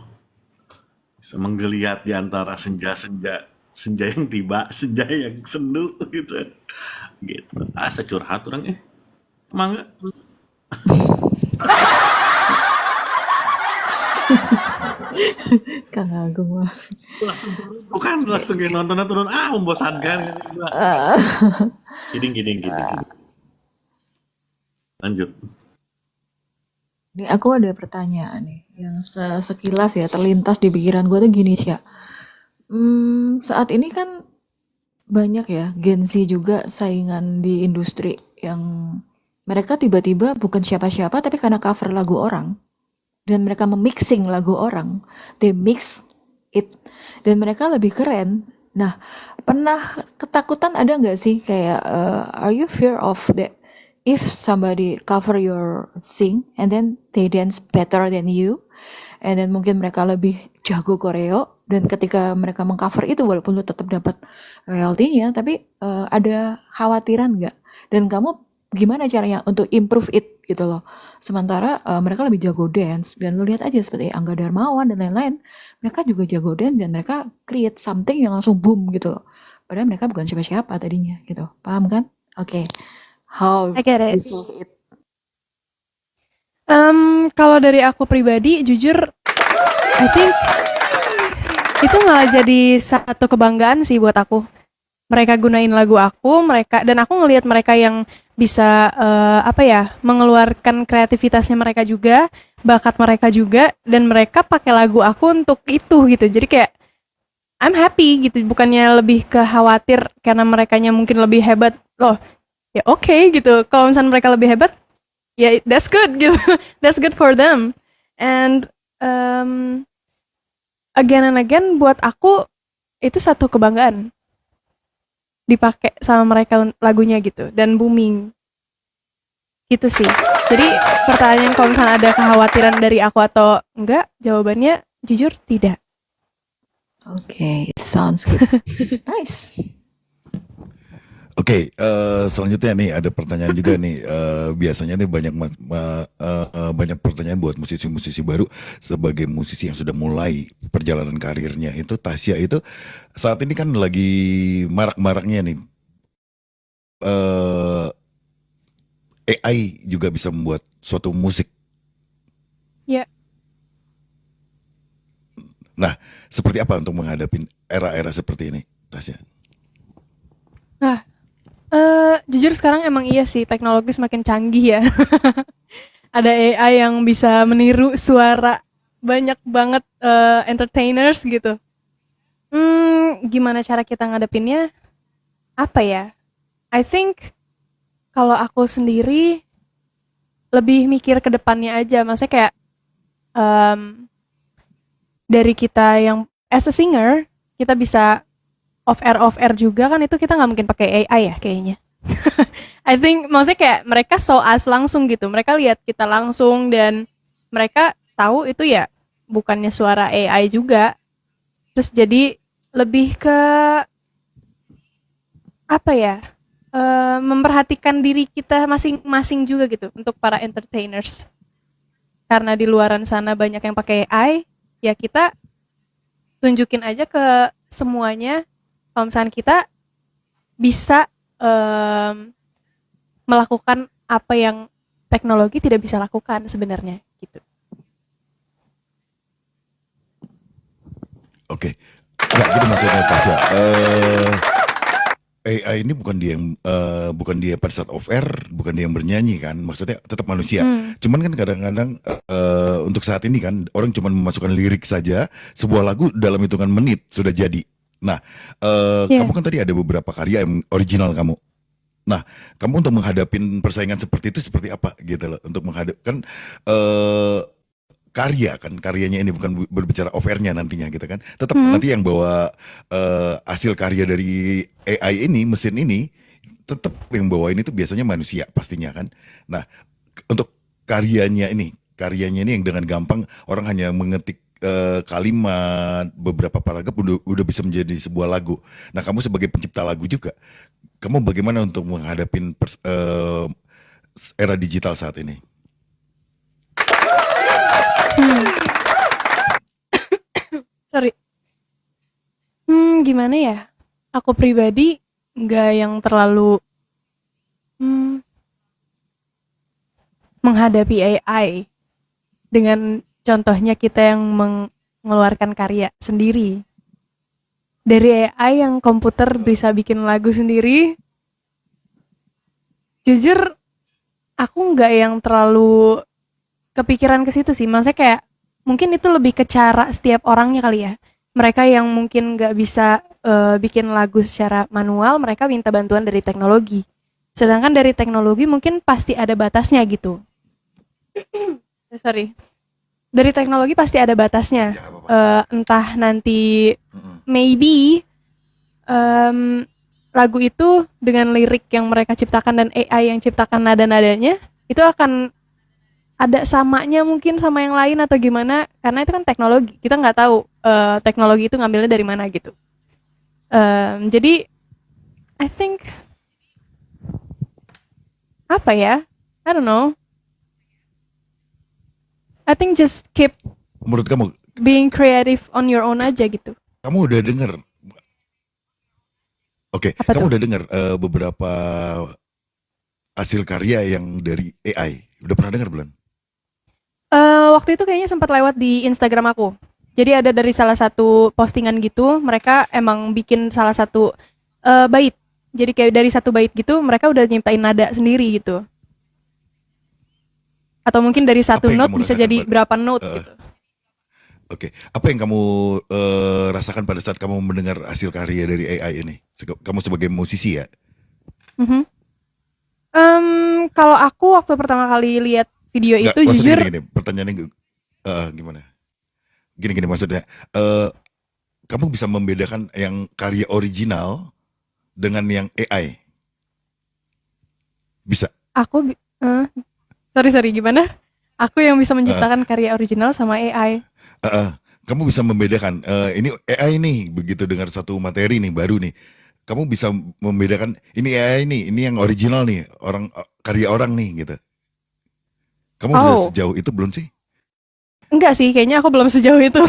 Bisa menggeliat di antara senja yang tiba, senja yang sendu gitu. Gitu. Asa curhat orang mangga. Kang Agung mah. Bukan langsung nontonnya turun, membosankan. Kidding. Lanjut. Ini aku ada pertanyaan nih, yang sekilas ya terlintas di pikiran gue tuh gini sih ya. Saat ini kan banyak ya Gen Z juga saingan di industri yang mereka tiba-tiba bukan siapa-siapa tapi karena cover lagu orang dan mereka memixing lagu orang, they mix it dan mereka lebih keren. Nah, pernah ketakutan ada nggak sih kayak are you fear of that if somebody cover your sing and then they dance better than you and then mungkin mereka lebih jago koreo dan ketika mereka mengcover itu walaupun lu tetap dapat royaltinya tapi ada khawatiran nggak, dan kamu gimana caranya untuk improve it gitu loh, sementara mereka lebih jago dance dan lu lihat aja seperti Angga Darmawan dan lain-lain, mereka juga jago dance dan mereka create something yang langsung boom gitu loh, padahal mereka bukan siapa-siapa tadinya gitu, paham kan? Oke. How I get you it. solve it? Kalau dari aku pribadi, jujur, I think itu malah jadi satu kebanggaan sih buat aku. Mereka gunain lagu aku, dan aku ngelihat mereka yang bisa mengeluarkan kreativitasnya mereka juga, bakat mereka juga, dan mereka pakai lagu aku untuk itu gitu. Jadi kayak I'm happy gitu, bukannya lebih ke khawatir karena merekanya mungkin lebih hebat. Loh, ya oke gitu. Kalau misalnya mereka lebih hebat, ya that's good gitu. That's good for them. And again and again buat aku itu satu kebanggaan dipakai sama mereka lagunya gitu dan booming gitu sih. Jadi pertanyaan kalau misalnya ada kekhawatiran dari aku atau enggak, jawabannya jujur tidak. Oke, sounds good. Nice. Oke, selanjutnya nih ada pertanyaan juga nih. Biasanya nih banyak pertanyaan buat musisi-musisi baru sebagai musisi yang sudah mulai perjalanan karirnya. Itu Tasya itu saat ini kan lagi marak-maraknya nih. AI juga bisa membuat suatu musik. Ya. Nah, seperti apa untuk menghadapi era-era seperti ini, Tasya? Jujur sekarang emang iya sih, teknologi semakin canggih ya. Ada AI yang bisa meniru suara banyak banget entertainers gitu. Gimana cara kita ngadepinnya? Apa ya? I think kalau aku sendiri lebih mikir ke depannya aja. Maksudnya kayak dari kita yang as a singer, kita bisa off air juga kan, itu kita nggak mungkin pakai AI ya kayaknya. I think maksudnya kayak mereka show us langsung gitu. Mereka lihat kita langsung dan mereka tahu itu ya bukannya suara AI juga. Terus jadi lebih ke apa ya? Memperhatikan diri kita masing-masing juga gitu untuk para entertainers. Karena di luaran sana banyak yang pakai AI, ya kita tunjukin aja ke semuanya kalau misalnya kita bisa melakukan apa yang teknologi tidak bisa lakukan sebenarnya gitu. Oke, nggak gitu maksudnya Tasya. AI ini bukan dia pada saat off air, bukan dia yang bernyanyi kan, maksudnya tetap manusia. Cuman kan kadang-kadang untuk saat ini kan orang cuma memasukkan lirik saja, sebuah lagu dalam hitungan menit sudah jadi. Nah, Iya. kamu kan tadi ada beberapa karya yang original kamu. Nah, kamu untuk menghadapin persaingan seperti itu seperti apa gitu loh, untuk menghadapkan karyanya ini bukan berbicara off air-nya nantinya gitu kan. Tetap nanti yang bawa hasil karya dari AI ini, mesin ini, tetap yang bawa ini tuh biasanya manusia pastinya kan. Nah, untuk karyanya ini yang dengan gampang orang hanya mengetik kalimat beberapa paragraf udah bisa menjadi sebuah lagu. Nah, kamu sebagai pencipta lagu juga, kamu bagaimana untuk menghadapin era digital saat ini? Sorry. Gimana ya? Aku pribadi nggak yang terlalu menghadapi AI dengan contohnya kita yang mengeluarkan karya sendiri. Dari AI yang komputer bisa bikin lagu sendiri, jujur aku nggak yang terlalu kepikiran ke situ sih. Maksudnya kayak mungkin itu lebih ke cara setiap orangnya kali ya. Mereka yang mungkin nggak bisa bikin lagu secara manual, mereka minta bantuan dari teknologi. Sedangkan dari teknologi mungkin pasti ada batasnya gitu. Sorry. Dari teknologi pasti ada batasnya. Ya, apa-apa. Entah nanti maybe lagu itu dengan lirik yang mereka ciptakan dan AI yang ciptakan nada-nadanya itu akan ada samanya mungkin sama yang lain atau gimana, karena itu kan teknologi, kita nggak tahu teknologi itu ngambilnya dari mana gitu. Jadi I think apa ya, I don't know, I think just keep Menurut kamu, being creative on your own aja gitu. kamu udah dengar? Oke, Apa kamu tuh? udah dengar beberapa hasil karya yang dari AI? Udah pernah dengar belum? Waktu itu kayaknya sempat lewat di Instagram aku. Jadi ada dari salah satu postingan gitu, mereka emang bikin salah satu bait. Jadi kayak dari satu bait gitu, mereka udah nyiptain nada sendiri gitu. Atau mungkin dari satu Apa yang note kamu bisa rasakan jadi berapa note eh, gitu. Oke, apa yang kamu rasakan pada saat kamu mendengar hasil karya dari AI ini? Kamu sebagai musisi ya? Mhm. Kalau aku waktu pertama kali lihat video Enggak, itu maksudnya jujur, gini, pertanyaannya gimana? Gini maksudnya, eh, kamu bisa membedakan yang karya original dengan yang AI? Bisa? aku sorry gimana? Aku yang bisa Eh, menciptakan karya original sama AI. kamu bisa membedakan ini AI nih, begitu dengar satu materi nih baru nih, kamu bisa membedakan ini AI nih, ini yang original nih, karya orang nih gitu. Kamu udah Oh, sejauh itu belum sih? enggak sih, kayaknya aku belum sejauh itu.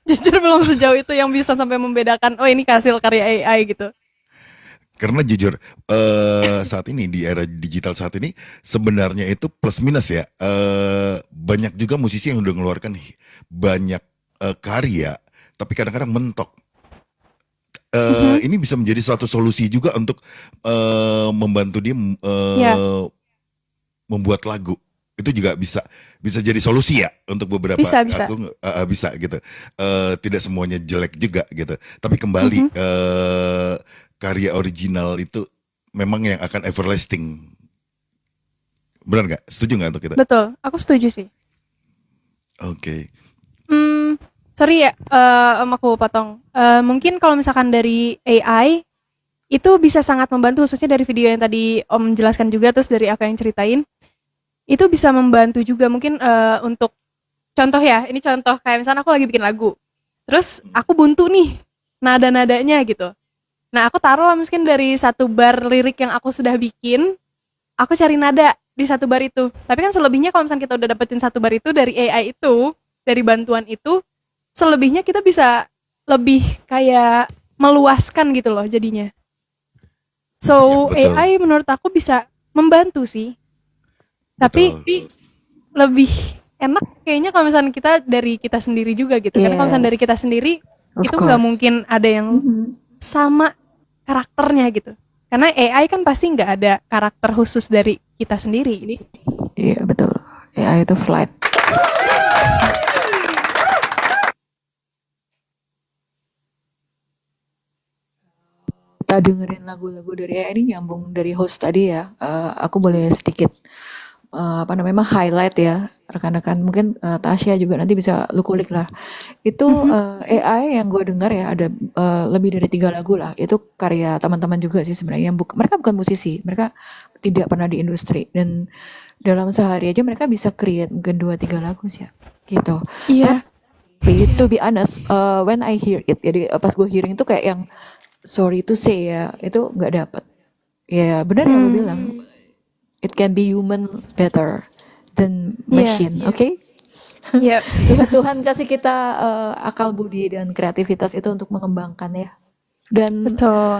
Jujur belum sejauh itu yang bisa sampai membedakan, oh ini hasil karya AI gitu. Karena jujur saat ini di era digital saat ini sebenarnya itu plus minus ya. Banyak juga musisi yang udah ngeluarkan banyak karya, tapi kadang-kadang mentok. Mhm. Ini bisa menjadi suatu solusi juga untuk membantu dia Ya, membuat lagu. Itu juga bisa jadi solusi ya untuk beberapa. bisa. Aku bisa gitu. Tidak semuanya jelek juga gitu. Tapi kembali Mhm. karya original itu memang yang akan everlasting. Benar nggak? Setuju nggak untuk kita? Betul, aku setuju sih. Oke. Hmm, sorry ya, aku potong. Mungkin kalau misalkan dari AI itu bisa sangat membantu, khususnya dari video yang tadi Om jelaskan juga, terus dari aku yang ceritain, itu bisa membantu juga mungkin untuk contoh ya, ini contoh kayak misalnya aku lagi bikin lagu, terus aku buntu nih nada-nadanya gitu. Nah aku taruh lah mungkin dari satu bar lirik yang aku sudah bikin, aku cari nada di satu bar itu. Tapi kan selebihnya kalau misalnya kita udah dapetin satu bar itu dari AI itu, dari bantuan itu, selebihnya kita bisa lebih kayak meluaskan gitu loh jadinya. So Ya, betul. AI menurut aku bisa membantu sih, tapi Betul. lebih enak kayaknya kalau misalnya kita dari kita sendiri juga gitu. Karena kalau misalnya dari kita sendiri Of itu nggak course. mungkin ada yang Mhm. sama karakternya gitu. Karena AI kan pasti nggak ada karakter khusus dari kita sendiri. Iya betul. Ya itu flight. Kita dengerin lagu-lagu dari AI ini nyambung dari host tadi ya. Aku boleh sedikit apa namanya highlight ya rekan-rekan, mungkin Tasya juga nanti bisa lu kulik lah. Itu AI yang gue dengar ya ada lebih dari 3 lagu lah. Itu karya teman-teman juga sih sebenarnya. Mereka bukan musisi, mereka tidak pernah di industri, dan dalam sehari aja mereka bisa create mungkin 2-3 lagu sih ya, gitu. Iya. Tapi to be honest, when I hear it, jadi pas gue hearing itu kayak yang sorry to say ya, itu nggak dapet. Ya benar yang lu bilang, it can be human better than machine, oke? Iya. Tuhan kasih kita akal budi dan kreativitas itu untuk mengembangkan ya. Dan Betul.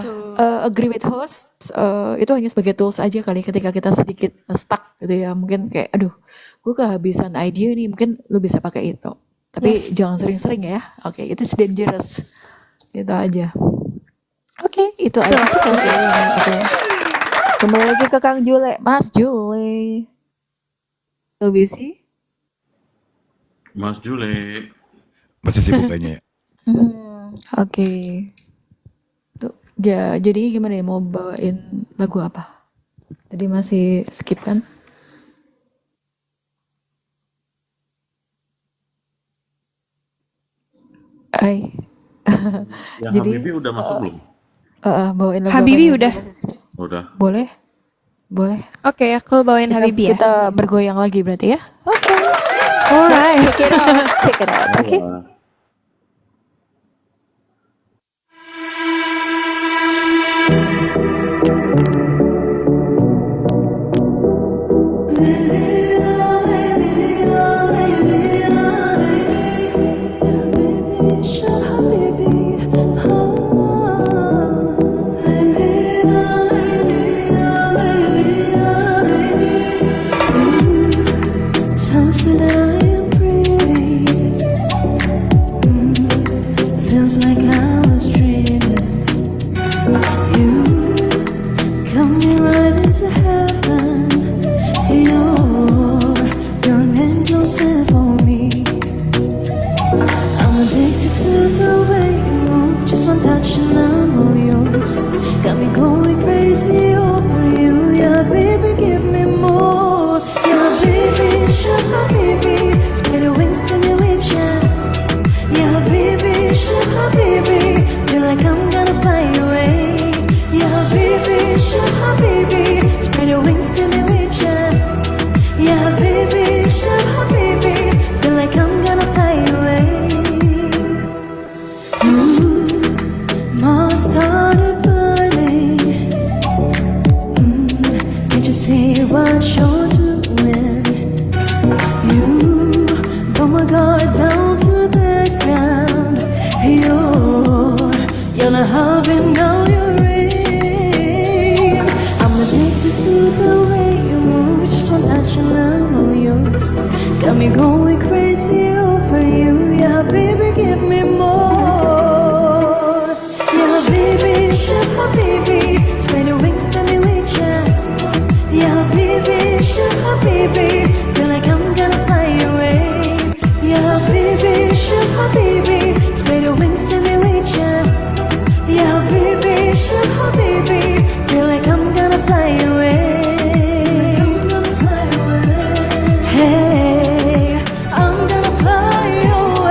agree with host, itu hanya sebagai tools aja kali ketika kita sedikit stuck gitu ya. Mungkin kayak, aduh, gue kehabisan ide nih, mungkin lu bisa pakai itu. Tapi Yes. jangan sering-sering ya. Oke, itu dangerous. Gitu aja. Oke, itu aja sih saya. Oke. Kembali lagi ke Kang Jule, Mas Jule. So busy? Mas Jule. Masih sibuk kayaknya ya. Oke. Tuh, ya, jadi gimana ya, mau bawain lagu apa? Tadi masih skip kan? Hai. Yang Jadi, Habibie udah masuk belum? Bawain lagu Habibie apa nih? udah. Udah. Boleh? Boleh. Oke, aku bawain Habibie ya. Kita bergoyang lagi berarti ya? Oke. Alright. Check it out. Check it out. Oke. Wah. Tells me that I am pretty. Feels like I was dreaming. You come me right into heaven. You're an angel sent for me. I'm addicted to the way you move. Just one touch and I'm all yours. Got me going crazy over you. Yeah, baby, give me more. Yeah, baby, shut my baby. Spread your wings to me with ya. Yeah, baby, shut my baby. Feel like I'm gonna fly away. Yeah, baby, shut my baby. Spread your wings to me with ya. Yeah, baby, shut my baby. Feel like I'm gonna fly away. Mars started burning. Can't you see what you're doing? You brought my guard down to the ground. You're not having all you're in. I'm addicted to the way you move. Just one touch and I'm all yours. Got me going crazy over you. Yeah, baby, give me more. Yeah, baby, shut my baby. Spread your wings, tell me with ya. Yeah, baby, shut my baby. Feel like I'm gonna fly away. Yeah, baby, shut my baby. Spread your wings, tell me with ya. Yeah, baby, shut my baby. Feel like I'm gonna fly away. Hey, I'm gonna fly away.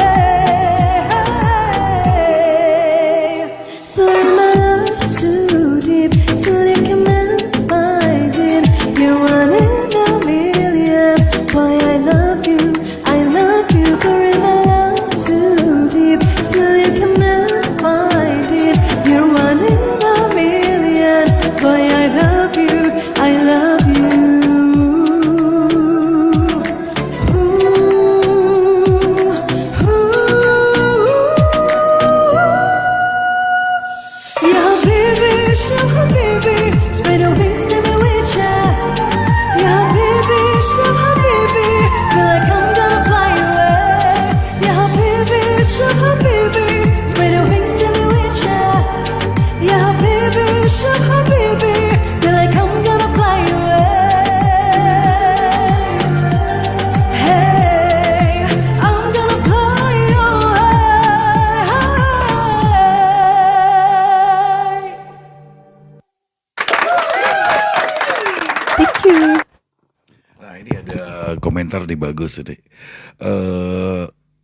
habibi, spread your wings till you reach out. Ya habibi, habibi, feel like I'm gonna fly away. Hey, I'm gonna fly away. Thank you. Nah ini ada komentar nih bagus nih.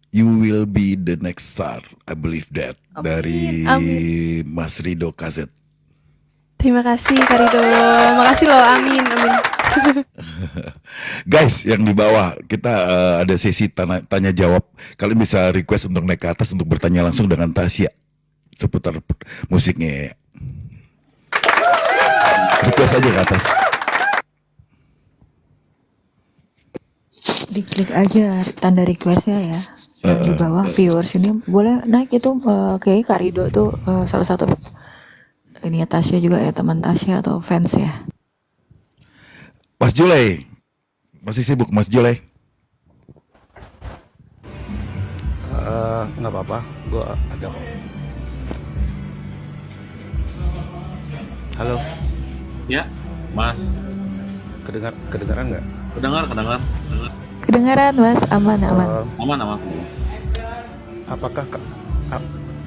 You will be the next star, I believe that. Dari Mas Rido Kazet. Terima kasih Kak Rido. Makasih loh, amin, amin. Guys, yang di bawah kita ada sesi tanya jawab. Kalian bisa request untuk naik ke atas untuk bertanya langsung dengan Tasya seputar musiknya. Request aja ke atas. Diklik aja tanda requestnya ya. Yang di bawah viewers ini boleh naik itu. Kayaknya Kak Rido tuh salah satu ini ya, Tasya juga ya, teman Tasya atau fans ya. Mas Jule, masih sibuk Mas Jule? Nggak apa-apa, gue ada kok. Halo, Ya, Mas. kedengaran nggak? Kedengar. Kedengaran Mas, aman. Aman.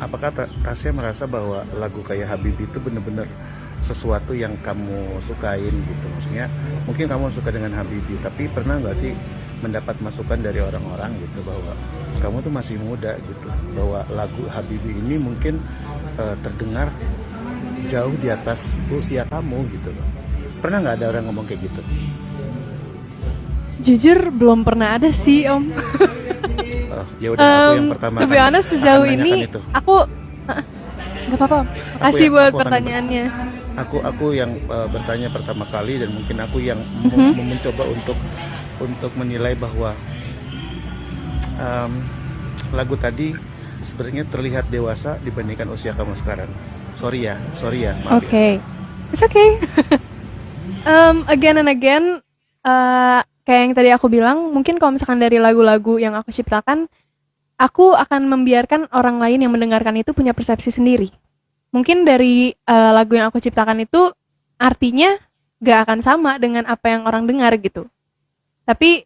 Apakah Tasya merasa bahwa lagu kayak Habibi itu benar-benar sesuatu yang kamu sukain gitu? Maksudnya mungkin kamu suka dengan Habibi, tapi pernah nggak sih mendapat masukan dari orang-orang gitu bahwa kamu tuh masih muda gitu, bahwa lagu Habibi ini mungkin terdengar jauh di atas usia kamu gitu loh. Pernah nggak ada orang ngomong kayak gitu? Jujur belum pernah ada sih Om. Ya udah, aku yang pertama. To be honest, sejauh akan ini menanyakan itu. aku nggak apa-apa. Makasih buat aku akan- pertanyaannya. Aku yang bertanya pertama kali, dan mungkin aku yang mencoba untuk menilai bahwa lagu tadi sebenarnya terlihat dewasa dibandingkan usia kamu sekarang. Sorry ya, maaf. Oke, it's okay. Again and again, kayak yang tadi aku bilang, mungkin kalau misalkan dari lagu-lagu yang aku ciptakan, aku akan membiarkan orang lain yang mendengarkan itu punya persepsi sendiri. Mungkin dari lagu yang aku ciptakan itu artinya gak akan sama dengan apa yang orang dengar gitu. Tapi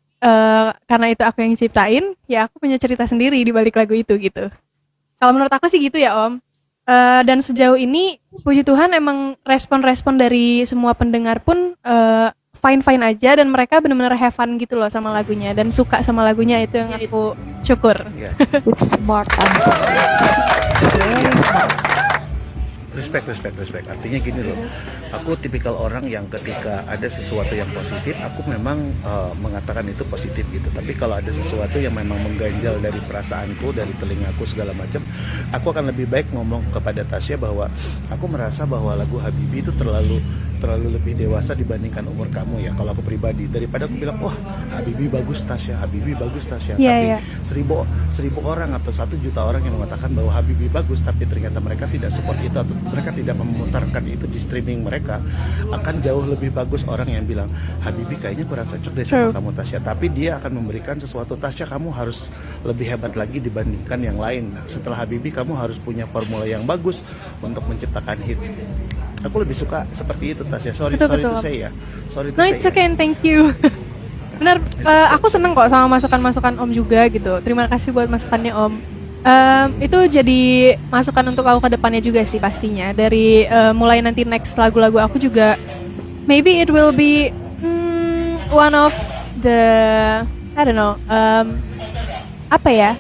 karena itu aku yang ciptain, ya aku punya cerita sendiri di balik lagu itu gitu. Kalau menurut aku sih gitu ya Om. Dan sejauh ini, puji Tuhan emang respon-respon dari semua pendengar pun fine-fine aja, dan mereka benar-benar have fun gitu loh sama lagunya dan suka sama lagunya, itu yang aku syukur. Ya. It's smart answer. Very smart. Respect. Artinya gini loh, aku tipikal orang yang ketika ada sesuatu yang positif, aku memang mengatakan itu positif gitu. Tapi kalau ada sesuatu yang memang mengganjal dari perasaanku, dari telingaku segala macam, aku akan lebih baik ngomong kepada Tasya bahwa aku merasa bahwa lagu Habibi itu terlalu lebih dewasa dibandingkan umur kamu ya. Kalau aku pribadi, daripada aku bilang wah Habibi bagus Tasya. Iya. Tapi 1000 orang atau 1 juta orang yang mengatakan bahwa Habibi bagus, tapi ternyata mereka tidak support itu atau mereka tidak memutarkan itu di streaming mereka, akan jauh lebih bagus orang yang bilang Habibi kayaknya kurang cocok deh sama kamu Tasya, tapi dia akan memberikan sesuatu, Tasya kamu harus lebih hebat lagi dibandingkan yang lain. Setelah Habibi kamu harus punya formula yang bagus untuk menciptakan hits. Aku lebih suka seperti itu Tasya. Sorry Betul. to say ya. No, it's okay and thank you. Benar, aku seneng kok sama masukan-masukan Om juga gitu. Terima kasih buat masukannya Om. Itu jadi masukan untuk aku ke depannya juga sih pastinya. Dari mulai nanti next lagu-lagu aku juga, maybe it will be one of the, I don't know, apa ya?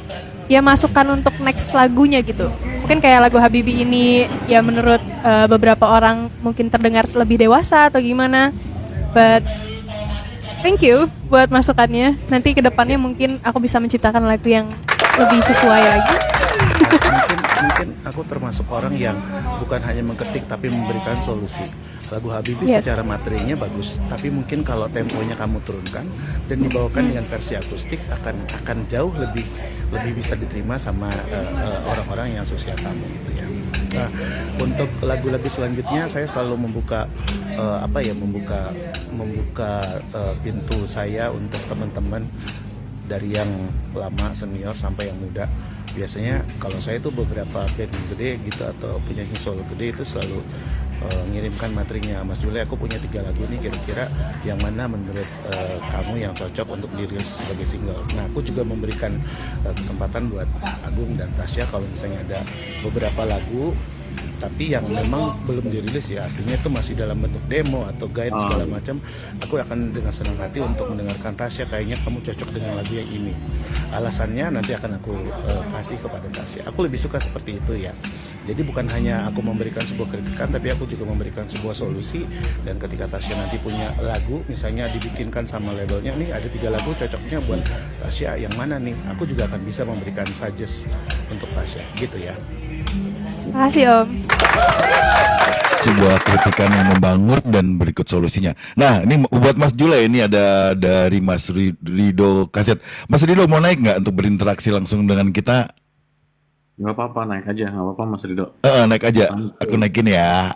Ya masukan untuk next lagunya gitu. Mungkin kayak lagu Habibi ini ya menurut beberapa orang mungkin terdengar lebih dewasa atau gimana. But thank you buat masukannya. Nanti ke depannya mungkin aku bisa menciptakan lagu yang lebih sesuai lagi. Mungkin aku termasuk orang yang bukan hanya mengketik tapi memberikan solusi. Lagu Habibi secara materinya bagus, tapi mungkin kalau temponya kamu turunkan dan dibawakan dengan versi akustik akan jauh lebih bisa diterima sama orang-orang yang seusia kamu gitu ya. Nah, untuk lagu-lagu selanjutnya saya selalu membuka pintu saya untuk teman-teman dari yang lama senior sampai yang muda. biasanya kalau saya tuh beberapa band gede gitu atau penyanyi solo gede itu selalu ngirimkan materinya, Mas Jule aku punya 3 lagu nih, kira-kira yang mana menurut kamu yang cocok untuk dirilis sebagai single. Nah aku juga memberikan kesempatan buat Agung dan Tasya kalau misalnya ada beberapa lagu tapi yang memang belum dirilis ya, artinya itu masih dalam bentuk demo atau guide segala macam, aku akan dengan senang hati untuk mendengarkan Tasya, kayaknya kamu cocok dengan lagu yang ini, alasannya nanti akan aku kasih kepada Tasya. Aku lebih suka seperti itu ya. Jadi bukan hanya aku memberikan sebuah kritikan, tapi aku juga memberikan sebuah solusi. Dan ketika Tasya nanti punya lagu, misalnya dibikinkan sama labelnya, nih ada 3 lagu cocoknya buat Tasya, yang mana nih? Aku juga akan bisa memberikan suggest untuk Tasya, gitu ya. Makasih Om. Sebuah kritikan yang membangun dan berikut solusinya. Nah, ini buat Mas Jule, ini ada dari Mas Rido Kaset. Mas Rido mau naik nggak untuk berinteraksi langsung dengan kita? Nggak apa-apa, naik aja, nggak apa-apa Mas Rido. Naik aja, aku naikin ya.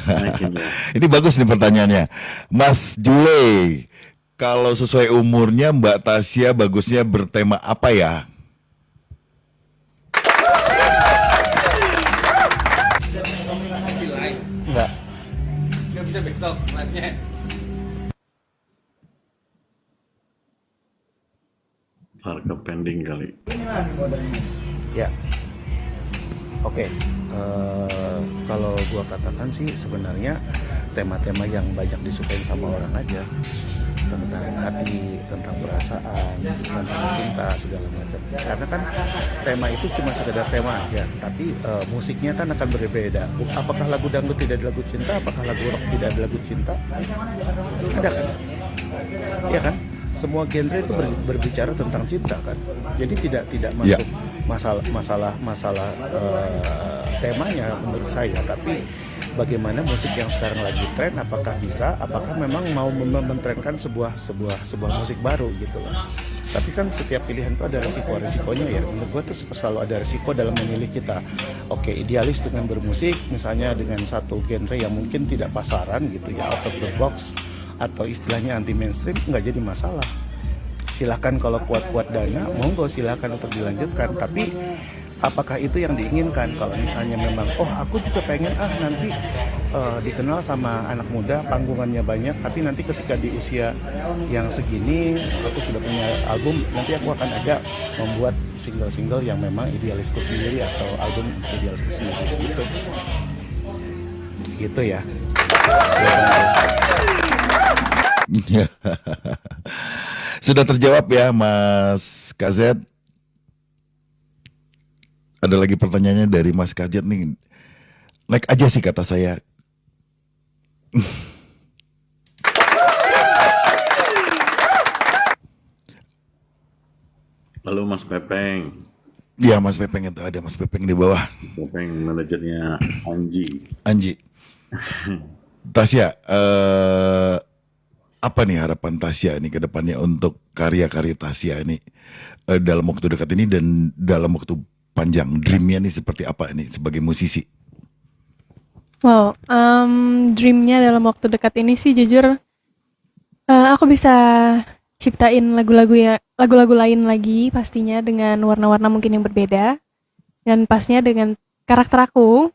Naikin ya. Ini bagus nih pertanyaannya, Mas Jule. Kalau sesuai umurnya Mbak Tasya bagusnya bertema apa ya? Enggak. Nggak bisa besok live-nya. Ntar ke pending kali. Ya. Oke. Kalau gua katakan sih sebenarnya tema-tema yang banyak disukai sama orang aja, tentang hati, tentang perasaan, tentang cinta segala macam. Karena kan tema itu cuma sekedar tema aja, tapi musiknya kan akan berbeda. Apakah lagu dangdut tidak ada lagu cinta? Apakah lagu rock tidak ada lagu cinta? Ada kan? Iya kan? Semua genre itu berbicara tentang cinta kan. Jadi tidak masuk masalah temanya menurut saya, tapi bagaimana musik yang sekarang lagi tren, apakah bisa, apakah memang mau mentrenkan sebuah musik baru gitu loh. Tapi kan setiap pilihan itu ada resikonya ya. Menurut gue tuh selalu ada resiko dalam memilih kita. Oke, idealis dengan bermusik, misalnya dengan satu genre yang mungkin tidak pasaran gitu ya, out of the box, atau istilahnya anti mainstream, nggak jadi masalah. Silahkan kalau kuat-kuat dana, monggo silahkan untuk dilanjutkan. Tapi apakah itu yang diinginkan? Kalau misalnya memang, aku juga pengen nanti dikenal sama anak muda, panggungannya banyak, tapi nanti ketika di usia yang segini aku sudah punya album, nanti aku akan ada membuat single-single yang memang idealisku sendiri atau album idealisku sendiri gitu ya. Sudah terjawab ya Mas KZ. Ada lagi pertanyaannya dari Mas KZ nih. Naik aja sih kata saya. Lalu Mas Pepeng. Iya Mas Pepeng, itu ada Mas Pepeng di bawah. Pepeng manajernya Anji. Tasya, apa nih harapan Tasya ini ke depannya untuk karya-karya Tasya ini dalam waktu dekat ini dan dalam waktu panjang? Dreamnya nih seperti apa ini sebagai musisi? Wow, dreamnya dalam waktu dekat ini sih jujur aku bisa ciptain lagu-lagu lain lagi pastinya dengan warna-warna mungkin yang berbeda dan pastinya dengan karakter aku,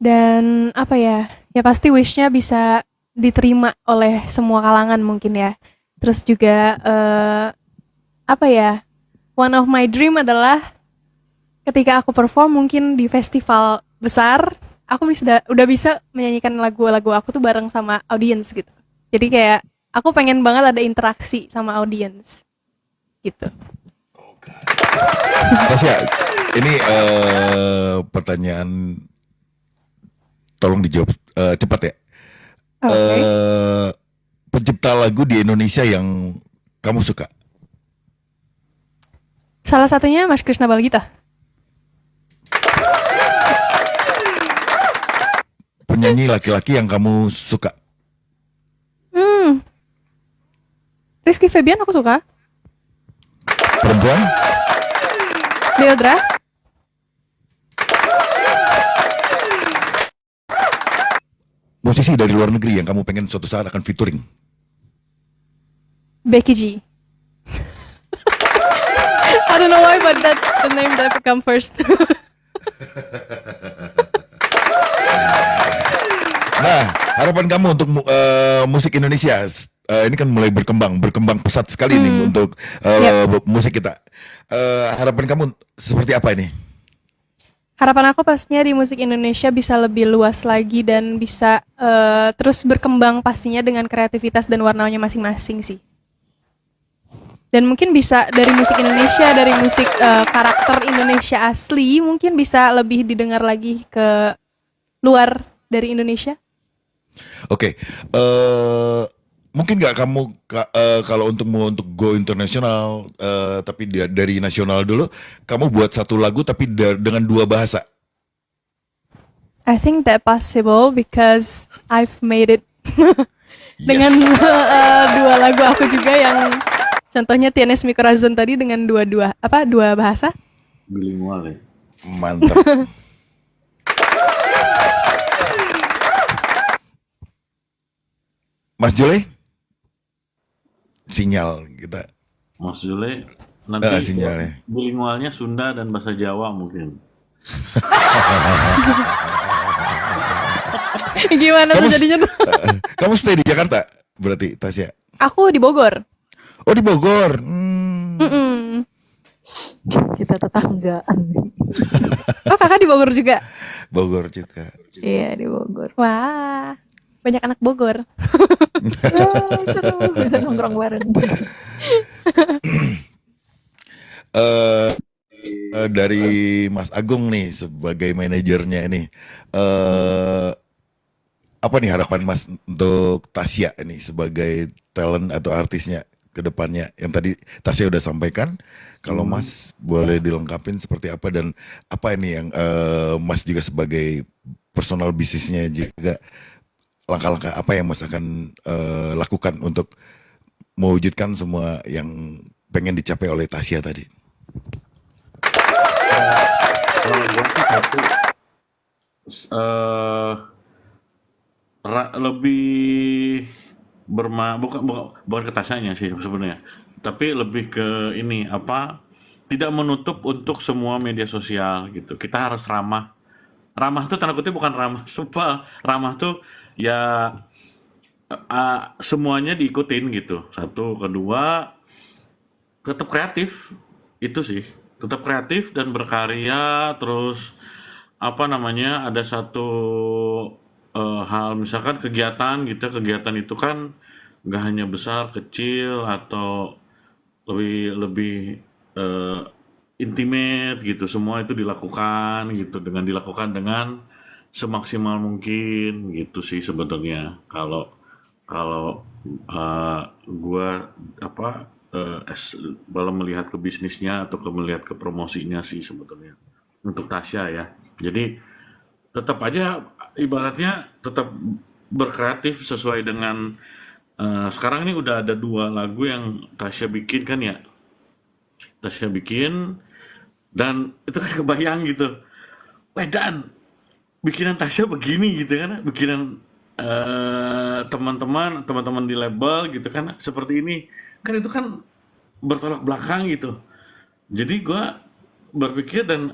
dan apa ya pasti wishnya bisa diterima oleh semua kalangan mungkin ya. Terus juga one of my dream adalah ketika aku perform mungkin di festival besar, aku udah bisa menyanyikan lagu-lagu aku tuh bareng sama audiens gitu. Jadi kayak aku pengen banget ada interaksi sama audiens gitu. Tasya, ini pertanyaan tolong dijawab cepat ya. Okay. Pencipta lagu di Indonesia yang kamu suka? Salah satunya Mas Krishna Balgita. Penyanyi laki-laki yang kamu suka? Rizky Febian aku suka. Perempuan? Leodra. Musisi dari luar negeri yang kamu pengen suatu saat akan featuring? Becky G. I don't know why, but that's The name that come first. Nah, harapan kamu untuk musik Indonesia ini kan mulai berkembang pesat sekali nih untuk musik kita. Harapan kamu seperti apa ini? Harapan aku pastinya di musik Indonesia bisa lebih luas lagi dan bisa terus berkembang pastinya dengan kreativitas dan warnanya masing-masing sih. Dan mungkin bisa dari musik Indonesia, dari musik karakter Indonesia asli, mungkin bisa lebih didengar lagi ke luar dari Indonesia. Oke, mungkin nggak kamu kalau untuk go internasional, tapi dari nasional dulu, kamu buat satu lagu tapi dengan 2 bahasa. I think that possible because I've made it dengan Yes. 2 lagu aku juga yang contohnya Tienes Mi Corazon tadi dengan 2 bahasa. Bilingual ya. Mantap. Mas Jule, sinyal kita. Mas Jule nanti Sinyalnya. bilingualnya Sunda dan bahasa Jawa mungkin. Gimana tuh jadinya tuh? Kamu stay di Jakarta berarti, Tasya? Aku di Bogor. Oh, di Bogor. Kita tetanggaan. Oh, kakak di Bogor juga? Bogor juga. Iya, di Bogor. Wah, banyak anak Bogor. Seru, bisa nongkrong bareng. Dari Mas Agung nih sebagai manajernya ini, apa nih harapan Mas untuk Tasya ini sebagai talent atau artisnya ke depannya? Yang tadi Tasya udah sampaikan, kalau Mas boleh dilengkapin seperti apa dan apa ini yang Mas juga sebagai personal bisnisnya juga, langkah-langkah apa yang Mas akan lakukan untuk mewujudkan semua yang pengen dicapai oleh Tasya tadi? Kalau gue tuh satu lebih bukan ke Tasyanya sih sebenarnya, tapi lebih ke ini tidak menutup untuk semua media sosial gitu. Kita harus ramah. Ramah tuh tanda kutip bukan ramah sumpah. Ramah tuh ya semuanya diikutin gitu. Satu, kedua tetap kreatif itu sih. Tetap kreatif dan berkarya, terus ada satu hal misalkan kegiatan gitu, kegiatan itu kan nggak hanya besar, kecil atau lebih intimate gitu, semua itu dilakukan dengan semaksimal mungkin gitu sih sebetulnya. Kalau gua kalau melihat ke bisnisnya atau melihat ke promosinya sih sebetulnya untuk Tasya ya. Jadi tetap aja ibaratnya tetap berkreatif sesuai dengan sekarang ini udah ada 2 lagu yang Tasya bikin kan ya. Tasya bikin dan itu kan kebayang gitu. Dan bikinan Tasya begini gitu kan, bikinan teman-teman di label gitu kan seperti ini. Kan itu kan bertolak belakang gitu. Jadi gue berpikir dan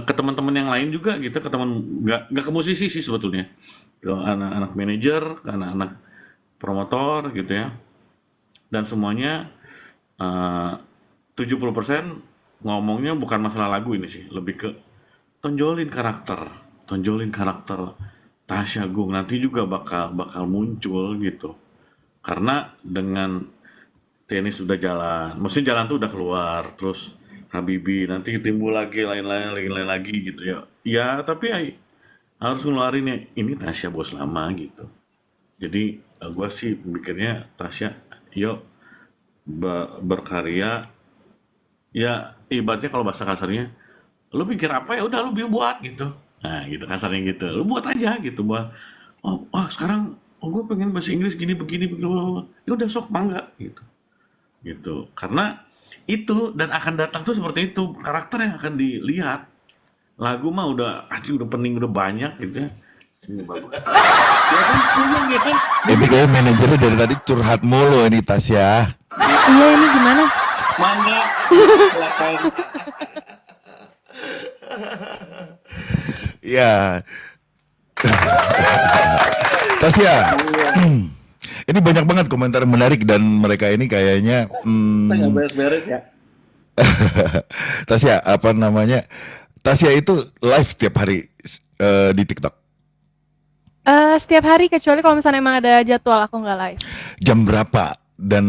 ke teman-teman yang lain juga gitu, ke teman nggak ke musisi sih sebetulnya, ke anak-anak manajer, ke anak-anak promotor gitu ya, dan semuanya 70% ngomongnya bukan masalah lagu ini sih, lebih ke tonjolin karakter Tasya Gung nanti juga bakal muncul gitu, karena dengan tenis sudah jalan, maksudnya jalan tuh udah keluar, terus Habibi nanti timbul lagi lain lagi gitu ya. Ya tapi ya, harus ngeluarin ya, ini Tasya bos lama gitu. Jadi gue sih mikirnya Tasya, yuk berkarya. Ya ibaratnya kalau bahasa kasarnya, lu pikir apa ya udah lu buat gitu. Nah gitu kasarnya gitu, lu buat aja gitu buat. Sekarang gue pengen bahasa Inggris begini. Ya udah sok mangga gitu. Karena itu dan akan datang tuh seperti itu, karakter yang akan dilihat. Lagu mah udah pening, udah banyak gitu ya. Ini bagus. Ya kan, ya kan. Ini kayak manajernya dari tadi curhat mulu ini Tasya. Iya, ini gimana? Mana? Silakan. Ya, Tasya. Ini banyak banget komentar menarik dan mereka ini kayaknya Kita nggak beres-beres ya. Tasya apa namanya? Tasya itu live setiap hari di TikTok. Setiap hari kecuali kalau misalnya emang ada jadwal aku nggak live. Jam berapa dan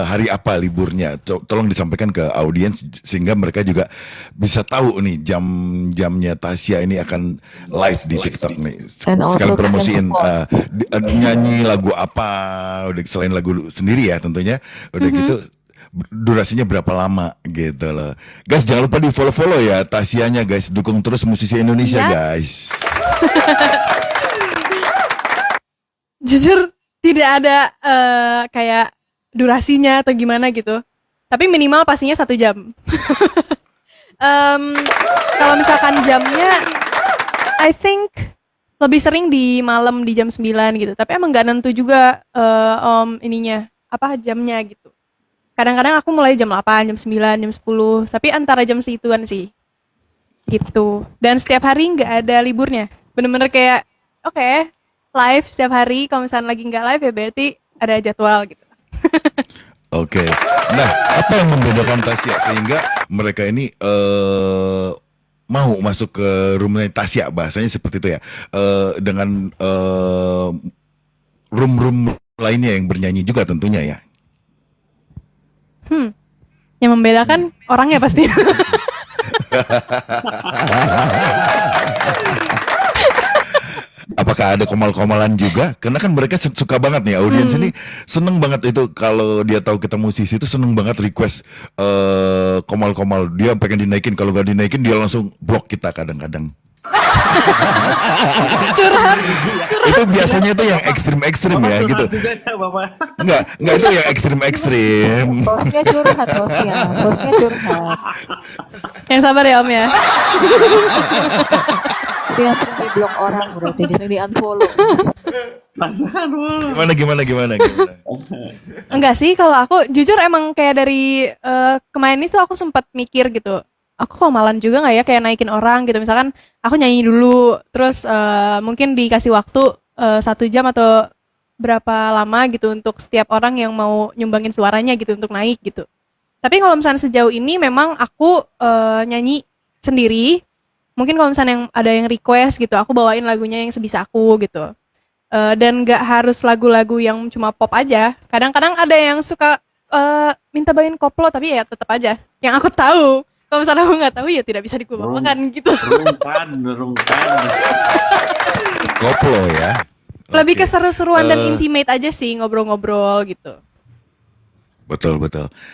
hari apa liburnya? Tolong disampaikan ke audiens sehingga mereka juga bisa tahu nih jam-jamnya Tasya ini akan live di TikTok nih. And also Sekalian can promosiin support. nyanyi lagu apa, udah selain lagu sendiri ya tentunya. Udah gitu durasinya berapa lama gitu loh. Guys, jangan lupa di follow-follow ya Tasyanya guys. Dukung terus musisi Indonesia Yes. guys. Jujur tidak ada kayak durasinya atau gimana gitu. Tapi minimal pastinya 1 jam. Kalau misalkan jamnya, I think lebih sering di malam di jam 9 gitu. Tapi emang nggak nentu juga ininya apa jamnya gitu. Kadang-kadang aku mulai jam 8, jam 9, jam 10. Tapi antara jam segituan sih. Gitu. Dan setiap hari nggak ada liburnya. Bener-bener kayak oke, live setiap hari. Kalau misalnya lagi nggak live ya berarti ada jadwal gitu. Oke. Nah, apa yang membedakan Tasya sehingga mereka ini mau masuk ke roomnya Tasya, bahasanya seperti itu ya, dengan room-room lainnya yang bernyanyi juga tentunya ya. Yang membedakan orangnya pasti. Apakah ada komal-komalan juga? Karena kan mereka suka banget nih, audiens ini seneng banget itu kalau dia tahu kita musisi itu seneng banget request komal-komal. Dia pengen dinaikin, kalau gak dinaikin dia langsung blok kita kadang-kadang. Curhat. Itu biasanya itu yang ekstrim-ekstrim ya Bapak gitu. curhat juga ya, Bapak. Enggak itu yang ekstrim-ekstrim. Bosnya curhat, bosnya curhat. Yang sabar ya Om ya. Itu yang sering di blok orang berarti, sering di unfollow. Perasaan dulu. Gimana? Enggak sih, kalau aku jujur emang kayak dari kemarin itu aku sempat mikir gitu. Aku komalan juga nggak ya kayak naikin orang gitu. Misalkan aku nyanyi dulu, terus mungkin dikasih waktu 1 jam atau berapa lama gitu untuk setiap orang yang mau nyumbangin suaranya gitu untuk naik gitu. Tapi kalau misalnya sejauh ini memang aku nyanyi sendiri. Mungkin kalau misalnya ada yang request gitu, aku bawain lagunya yang sebisa aku gitu. Dan nggak harus lagu-lagu yang cuma pop aja. Kadang-kadang ada yang suka minta bawain koplo, tapi ya tetap aja. Yang aku tahu, kalau misalnya aku nggak tahu ya tidak bisa dikubawakan gitu. Rungkan. Koplo ya. Lebih ke Oke. seru-seruan dan intimate aja sih, ngobrol-ngobrol gitu. Betul.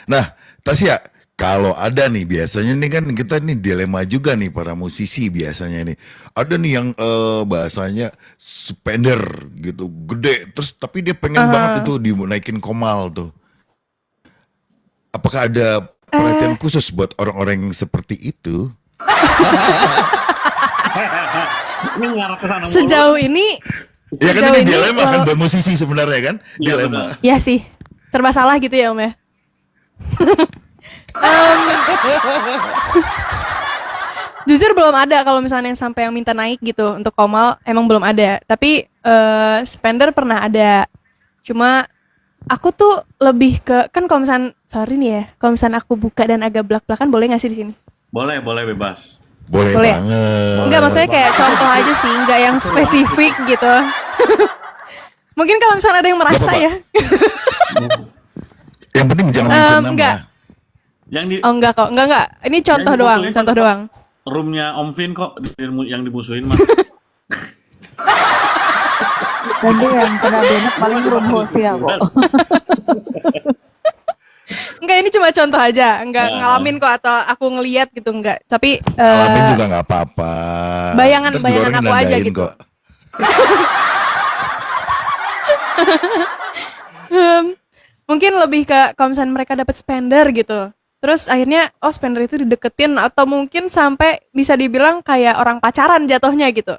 Nah, Tasya, kalau ada nih biasanya nih kan kita nih dilema juga nih para musisi biasanya nih. Ada nih yang bahasanya spender gitu, gede, terus tapi dia pengen banget itu dinaikin komal tuh. Apakah ada perhatian khusus buat orang-orang yang seperti itu? Ini ngarah ke sana mulu. Sejauh ini, Ya kan sejauh ini ini, dilema kan kalau- buat musisi sebenarnya kan? Iya, Dilema. ya sih, serba salah gitu ya Om ya. Jujur belum ada kalau misalnya yang sampai yang minta naik gitu untuk komal, emang belum ada. Tapi spender pernah ada. Cuma aku tuh lebih ke, kan kalau misalnya sorry nih ya, kalau misalnya aku buka dan agak belak-belakan boleh nggak sih di sini? Boleh bebas. Boleh Boleh. banget. Enggak, maksudnya kayak contoh aja sih, enggak yang spesifik gitu. Mungkin kalau misalnya ada yang merasa Nggak ya. Yang penting jangan mention nama. enggak. Yang di Oh enggak kok, enggak. Ini contoh Yang doang, dibutuhin contoh apa? doang. roomnya Om Vin kok yang dimusuhin mah. Nanti yang kena benak paling room host ya kok. Enggak, ini cuma contoh aja, enggak Nah. ngalamin kok atau aku ngeliat gitu enggak. Tapi Alamin juga nggak apa-apa. bayangan- Ntar juga bayangan orang aku aja nandain gitu. kok. mungkin lebih ke kalau misalnya mereka dapat spender gitu. Terus akhirnya spender itu dideketin atau mungkin sampai bisa dibilang kayak orang pacaran jatuhnya gitu.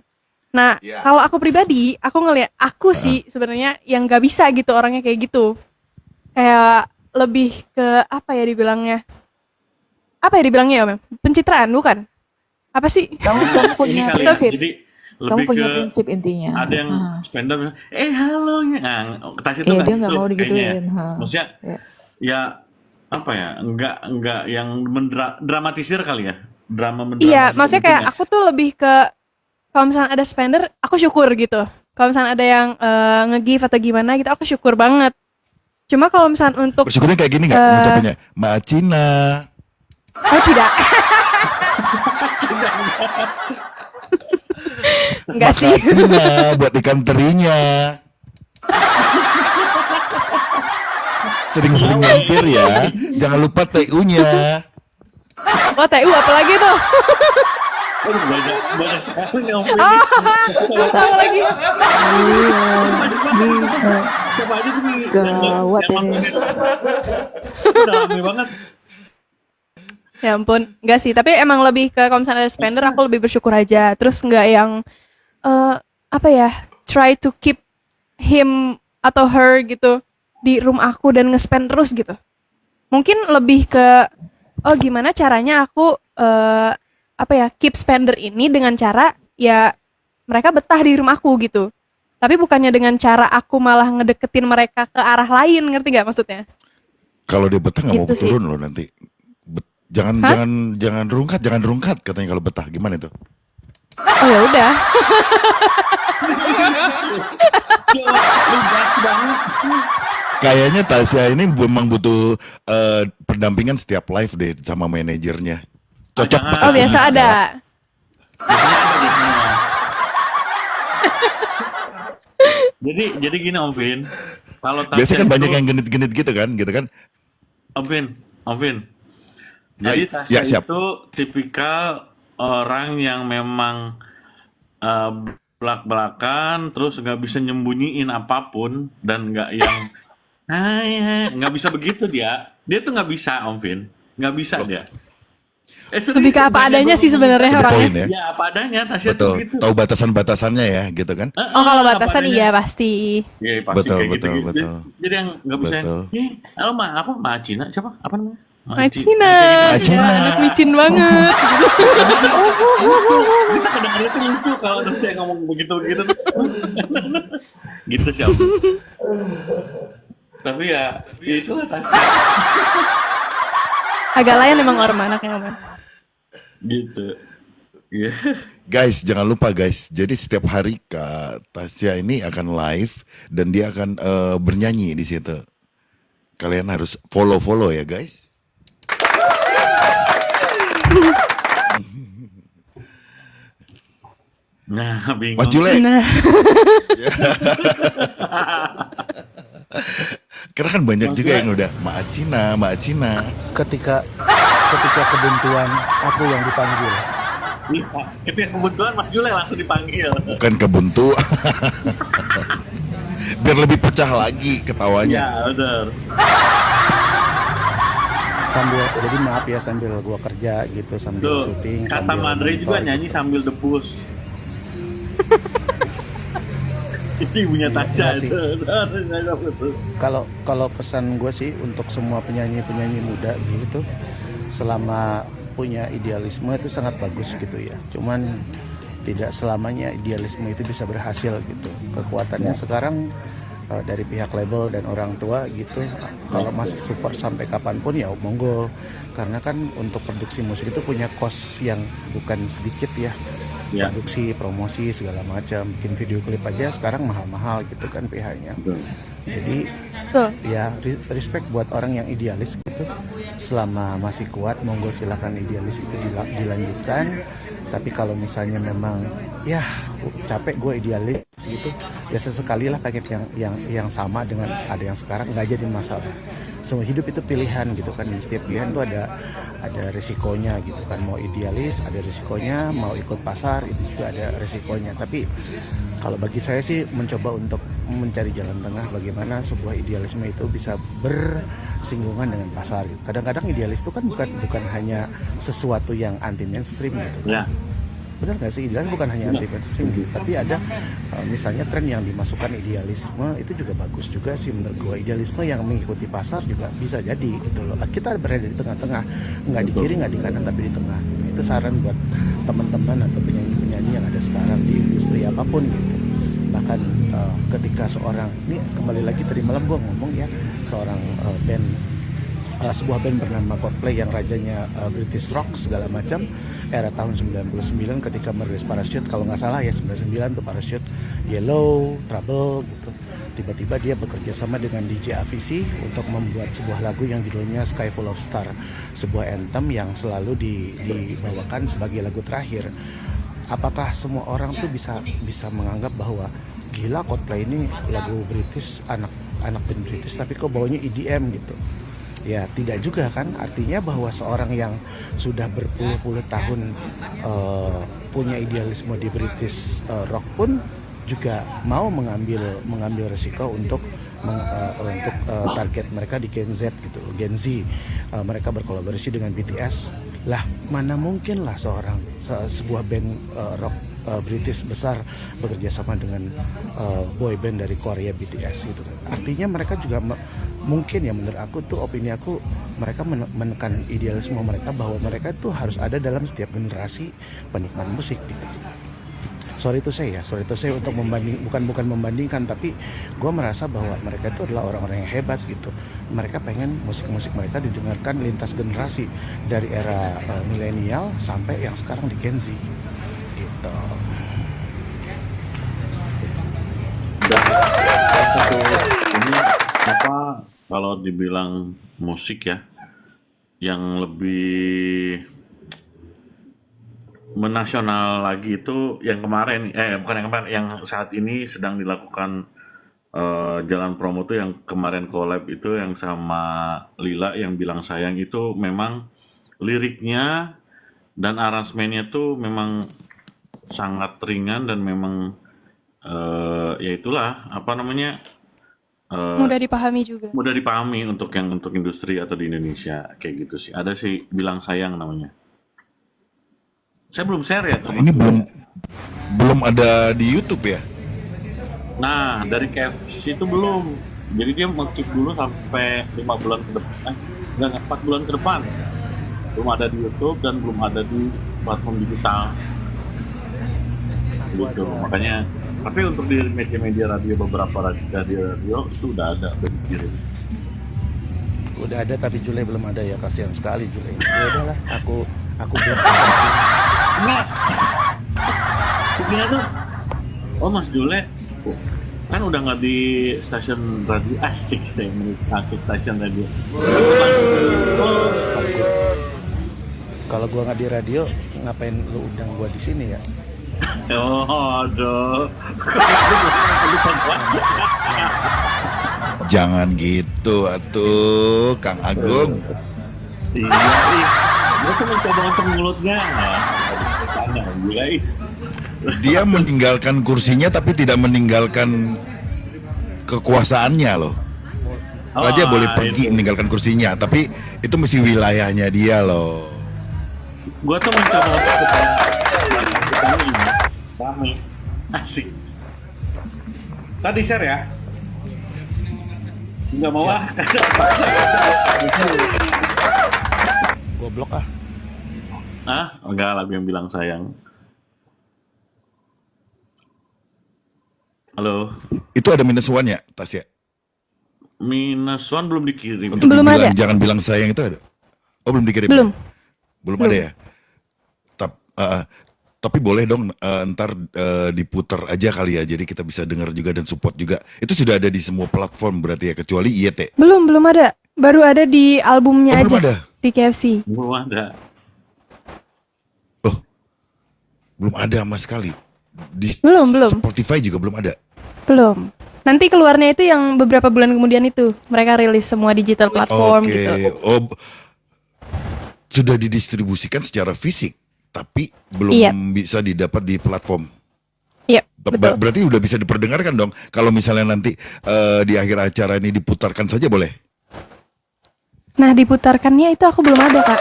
Nah, Iya. kalau aku pribadi, aku ngeliat aku sih sebenarnya yang nggak bisa gitu orangnya kayak gitu. Kayak lebih ke apa ya dibilangnya? Apa ya dibilangnya ya, Om? Pencitraan bukan? Apa sih? Kamu Ini punya kali ya. prinsip. Jadi Kamu lebih punya ke prinsip intinya. ada yang Ah. spender bilang, halo ya. Nah, Tasya tuh Iya, nggak dia nggak gitu mau kayaknya ya. digituin. Ha. Maksudnya Ya. ya apa ya? Enggak yang dramatisir kali ya. Drama Iya, mendramatisir maksudnya gitu kayak ya. aku tuh lebih ke kalau misalnya ada spender, aku syukur gitu. Kalau misalnya ada yang nge-give atau gimana gitu, aku syukur banget. Cuma kalau misalnya untuk Bersyukurnya kayak gini nggak ngucapinnya? Mak Cina. oh tidak, enggak sih. Mak Cina buat ikan terinya. Sering-sering mampir ya. Jangan lupa TU-nya. Oh TU apalagi tuh? Aduh, banyak sekali yang Tahu lagi. siapa aja tuh Gawat yang ini. nontonin. Udah rame banget. Ya ampun, enggak sih. Tapi emang lebih ke kalau misalnya ada spender, aku lebih bersyukur aja. Terus enggak yang apa ya, try to keep him atau her gitu di room aku dan nge-spend terus gitu. Mungkin lebih ke gimana caranya aku apa ya, keep spender ini dengan cara ya mereka betah di rumah aku gitu. Tapi bukannya dengan cara aku malah ngedeketin mereka ke arah lain, ngerti nggak maksudnya? Kalau dia betah nggak mau Gitu sih. turun loh nanti. Jangan Hah? jangan rungkat katanya kalau betah. Gimana itu? Oh ya udah. Lu gas banget. Kayaknya Tasya ini memang butuh pendampingan setiap live deh sama manajernya. Cocok jangan. pakai Oh biasa kumis ada. segala. Jadi gini Om Vin, kalau Biasanya kan Tasya banyak itu- yang genit-genit gitu kan? Om Vin. Jadi Ah, ya, Tasya siap. itu tipikal orang yang memang belak-belakan, terus nggak bisa nyembunyiin apapun dan nggak yang hai, nggak bisa begitu dia. Dia tuh nggak bisa Om Vin, nggak bisa dia. Serius, Lebih ke apa banyak adanya banget sih sebenarnya Itu orangnya. poin ya. Ya apa adanya Tasya tuh Betul. gitu. Tahu batasan-batasannya ya, gitu kan? Oh kalau Apa batasan adanya. iya pasti. Iya pasti Betul, kayak betul, gitu. betul. Jadi yang nggak bisa. Betul. Halo Ma Cina siapa? Apa namanya? Macina, Macina. ya, anak micin banget. Kita kadang-kadang tuh lucu kalau ada yang ngomong begitu-begitu. Gitu sih. Om. Tapi ya itulah Tasya. Agak lain emang orang anaknya Om. Gitu. Iya. Guys, jangan lupa guys. Jadi setiap hari Kak Tasya ini akan live dan dia akan bernyanyi di situ. Kalian harus follow ya guys. Nah, bingung. Mas Jule, Nah, karena kan banyak juga yang udah Mak Cina. Ketika kebuntuan aku yang dipanggil. Iya, ketika kebetulan Mas Jule langsung dipanggil. Bukan kebuntu. Biar lebih pecah lagi ketawanya. Iya, benar. Jadi maaf ya, sambil gua kerja gitu, sambil Tuh, syuting, kata sambil Madre juga nonton. nyanyi sambil debus. Itu ibunya Tasya Iya sih. itu. Kalau pesan gue sih untuk semua penyanyi muda gitu, selama punya idealisme itu sangat bagus gitu ya. Cuman tidak selamanya idealisme itu bisa berhasil gitu. Kekuatannya sekarang dari pihak label dan orang tua gitu, kalau masih support sampai kapanpun ya monggo. Karena kan untuk produksi musik itu punya cost yang bukan sedikit ya. Ya. Produksi, promosi segala macam, bikin video klip aja sekarang mahal-mahal gitu kan PH-nya. Jadi tuh. ya respect buat orang yang idealis gitu. Selama masih kuat monggo silakan idealis itu dilanjutkan. Tapi kalau misalnya memang ya capek gue idealis gitu, ya sesekali lah kayak yang sama dengan ada yang sekarang, nggak jadi masalah. Semua hidup itu pilihan gitu kan, di setiap pilihan tuh ada resikonya gitu kan. Mau idealis ada resikonya, mau ikut pasar itu juga ada resikonya. Tapi kalau bagi saya sih mencoba untuk mencari jalan tengah bagaimana sebuah idealisme itu bisa bersinggungan dengan pasar. Kadang-kadang idealis itu kan bukan hanya sesuatu yang anti mainstream gitu Ya. kan. Benar nggak sih, idealis bukan hanya anti mainstream gitu, tapi ada misalnya tren yang dimasukkan idealisme itu juga bagus juga sih menurut gue. Idealisme yang mengikuti pasar juga bisa jadi gitu loh. Kita berada di tengah-tengah, nggak di kiri nggak di kanan tapi di tengah. itu saran buat teman-teman atau penyanyi-penyanyi yang ada sekarang di industri apapun gitu. Bahkan ketika seorang, ini kembali lagi tadi malam gue ngomong ya, seorang band, sebuah band bernama Coldplay yang rajanya British rock segala macam, era tahun 99 ketika merilis Parachute, kalau nggak salah ya 99 tuh Parachute, Yellow, Trouble gitu. Tiba-tiba dia bekerja sama dengan DJ Avicii untuk membuat sebuah lagu yang judulnya Sky Full of Stars, sebuah anthem yang selalu dibawakan sebagai lagu terakhir. Apakah semua orang tuh bisa menganggap bahwa gila Coldplay ini lagu British, anak band British tapi kok baunya EDM gitu? Ya tidak juga kan, artinya bahwa seorang yang sudah berpuluh-puluh tahun punya idealisme di British rock pun juga mau mengambil resiko untuk target mereka di Gen Z gitu, Gen Z. Mereka berkolaborasi dengan BTS. Lah mana mungkin lah sebuah band rock British besar bekerja sama dengan boy band dari Korea BTS gitu. Artinya mereka juga mungkin ya, menurut aku tuh, opini aku, mereka menekan idealisme mereka bahwa mereka tuh harus ada dalam setiap generasi penikmat musik gitu. Sorry to say untuk bukan membandingkan, tapi gue merasa bahwa mereka itu adalah orang-orang yang hebat gitu. Mereka pengen musik-musik mereka didengarkan lintas generasi, dari era milenial sampai yang sekarang di Gen Z gitu. Ini apa, kalau dibilang musik ya, yang lebih menasional lagi itu yang kemarin, bukan yang kemarin, yang saat ini sedang dilakukan jalan promo tuh, yang kemarin collab itu yang sama Lila yang Bilang Sayang, itu memang liriknya dan aransemennya tuh memang sangat ringan dan memang ya itulah apa namanya, Mudah dipahami juga. mudah dipahami untuk industri atau di Indonesia kayak gitu sih. Ada sih Bilang Sayang namanya. Saya belum share ya. Ini belum ada di YouTube ya? Nah, dari KFC itu belum. Jadi dia nge-keep dulu sampai 5 bulan ke depan. Enggak, 4 bulan ke depan. Belum ada di YouTube dan belum ada di platform digital. Gitu. Makanya, tapi untuk di media-media radio, beberapa radio itu udah ada, udah dikirim. Udah ada tapi Jule belum ada ya, kasihan sekali Jule. Ya udahlah, aku belum. Enggak. Buktinya tuh, oh Mas Jule kan udah nggak di stasiun radio, asik deh, asik stasiun radio. Kalau gua nggak di radio, ngapain lu undang gua di sini ya? Oh, aduh. Jangan gitu atuh, Kang Agung. Iya, gue tuh mencoba untuk mulutnya. Tanya, gila ih. Dia meninggalkan kursinya tapi tidak meninggalkan kekuasaannya loh. Raja boleh pergi meninggalkan kursinya, tapi itu mesti wilayahnya dia loh. Gue tuh mencoba untuk supaya kita ini rame, asik. Tadi share ya? Nggak mau ah. Goblok ah. Ah, enggak, lagu yang Bilang Sayang. Halo. Itu ada minus one ya, Tasya? Minus one belum dikirim. Untuk Belum dibilang ada. jangan bilang sayang itu ada? Oh belum dikirim? Belum. Belum ada ya? Tapi boleh dong ntar diputar aja kali ya, jadi kita bisa dengar juga dan support juga. Itu sudah ada di semua platform berarti ya, kecuali IYT. Belum ada. Baru ada di albumnya Oh, belum aja. ada? Di KFC. Belum ada. Oh, belum ada sama sekali. Di Belum. Spotify juga belum ada. Belum. Nanti keluarnya itu yang beberapa bulan kemudian itu. Mereka rilis semua digital platform Oke. gitu. Oh, sudah didistribusikan secara fisik, tapi belum Iya. bisa didapat di platform. Iya, betul. Berarti udah bisa diperdengarkan dong. Kalau misalnya nanti di akhir acara ini diputarkan saja boleh. Nah, diputarkannya itu aku belum ada, Kak.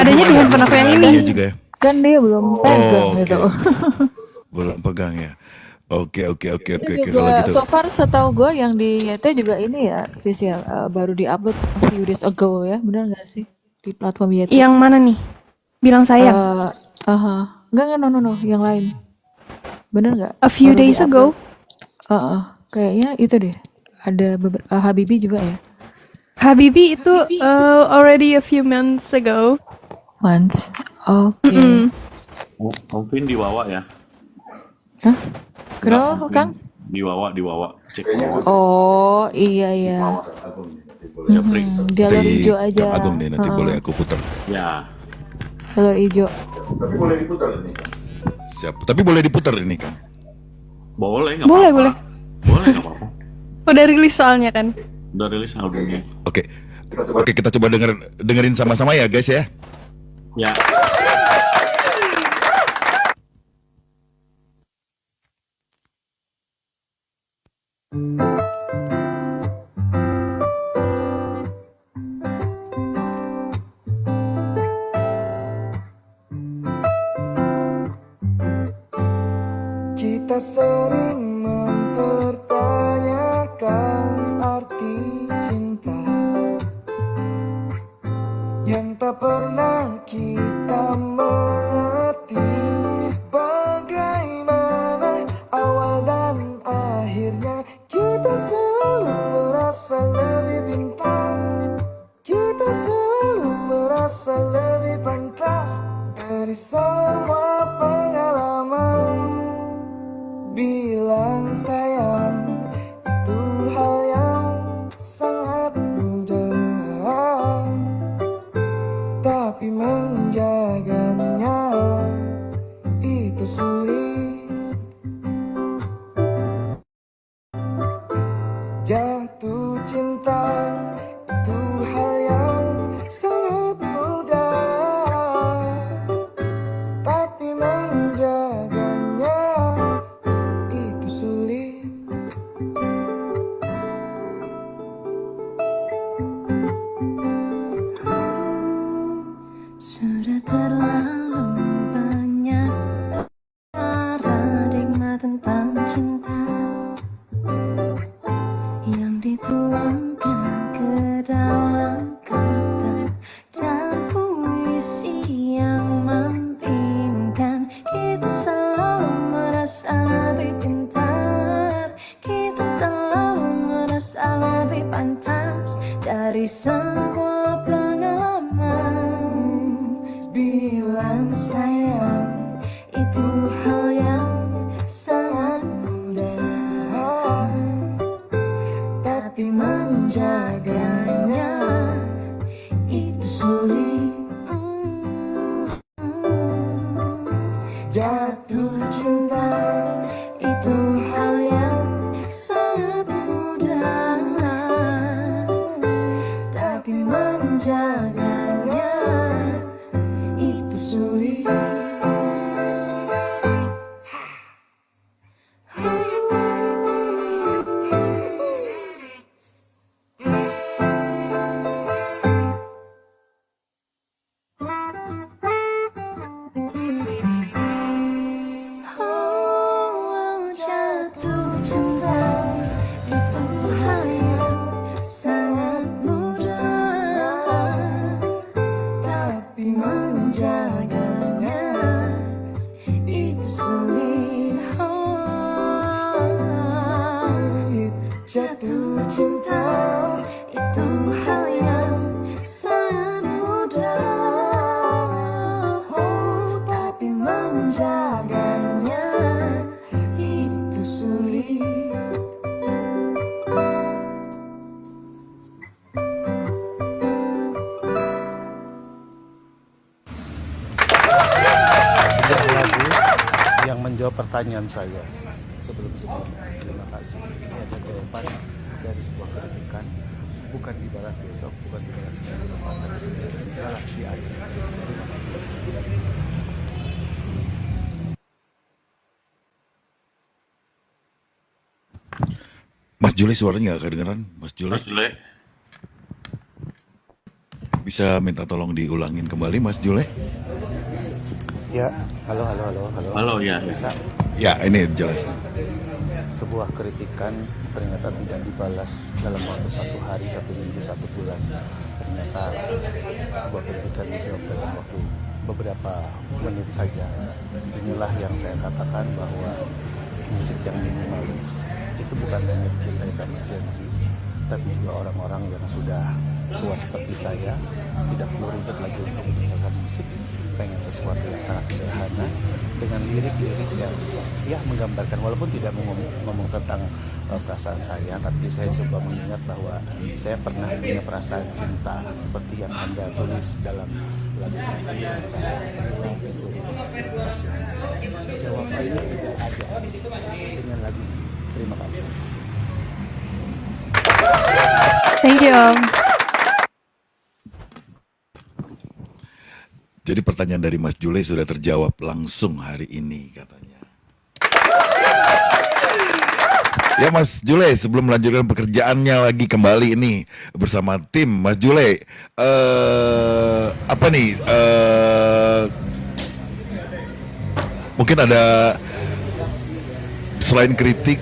Adanya di handphone aku yang ini. Iya juga ya. Kan dia belum pegang oke. gitu. Belum pegang ya. Oke. Itu Kalau juga gitu. so far setahu gue yang di YT juga ini ya, Sisil, baru diupload a few days ago ya, benar nggak sih di platform YT? Yang mana nih? Bilang sayang. Enggak, no, yang lain. Bener nggak? A few Baru days di-upload. ago. Kayaknya itu deh. Ada Habibie juga ya. Habibie itu already a few months ago. Once. Oke. Om Vin di Wawa ya? Hah? Enggak, Kenapa, Om Vin Kang? di Wawa. Cek Wawa. Oh, iya. Japri. Jalur Dari hijau aja. Kang Agung nih, nanti boleh aku putar. Ya. Jalur hijau. Siap. Tapi boleh diputar ini kan? Boleh, nggak Boleh, apa-apa. boleh. Boleh, nggak apa-apa. Udah rilis soalnya kan. Udah rilis albumnya. Oke. Oke, kita coba dengerin sama-sama ya guys ya. Ya. Kita sering mempertanyakan arti cinta yang tak pernah kita mengerti bagaimana awal dan akhirnya. Kita selalu merasa lebih pintar, kita selalu merasa lebih pantas dari semua pengalaman. Bilang sayang itu hal yang sangat mudah, tapi menjaganya itu sulit. Jatuh cinta itu hal yang sangat mudah, tapi menjaganya itu sulit. Sudah terlalu banyak paradigma tentang cinta yang dituangkan ke dalam kata dan puisi yang membingungkan. Kita selalu merasa lebih pintar, kita selalu merasa lebih pantas dari semua pengalaman. Bilang sayang Itu hal yang sangat mudah, tapi menjaganya itu sulit. jatuh cinta Itu hal yang sangat mudah, tapi menjaganya itu sulit. Oh, jatuh cinta itu hal yang sangat mudah, tapi menjaganya itu sulit. jatuh cinta Itu hal yang sangat mudah, tapi menjaganya itu sulit. Sebuah lagu yang menjawab pertanyaan saya sebelum-sebelumnya. Terima kasih. Ada jawaban dari sebuah kritikan, bukan dibalas besok, bukan dibalas di depan, tapi dibalas di akhir. Terima kasih. Mas Jule suaranya nggak kedengeran, Mas Jule. Mas Jule. Bisa minta tolong diulangin kembali, Mas Jule? Ya, halo. Halo, ya. Bisa. Ya, ini jelas. Sebuah kritikan ternyata tidak dibalas dalam waktu 1 hari, 1 minggu, 1 bulan. Ternyata sebuah kritikan dijawab dalam waktu beberapa menit saja. Inilah yang saya katakan bahwa musik yang minimalis itu bukan hanya dicintai sama Gen Z, tapi juga orang-orang yang sudah tua seperti saya, tidak perlu ribet lagi untuk mendengarkan musik, pengen sesuatu yang sangat sederhana dengan lirik-lirik yang ya menggambarkan, walaupun tidak ngomong tentang perasaan saya, tapi saya coba mengingat bahwa saya pernah punya perasaan cinta seperti yang Anda tulis dalam lagu ini. Jawabannya tidak ada dengan lagu ini. Terima kasih. Thank you Om. Jadi pertanyaan dari Mas Jule sudah terjawab langsung hari ini katanya. Ya Mas Jule, sebelum melanjutkan pekerjaannya lagi kembali ini bersama tim Mas Jule, apa nih? Mungkin ada selain kritik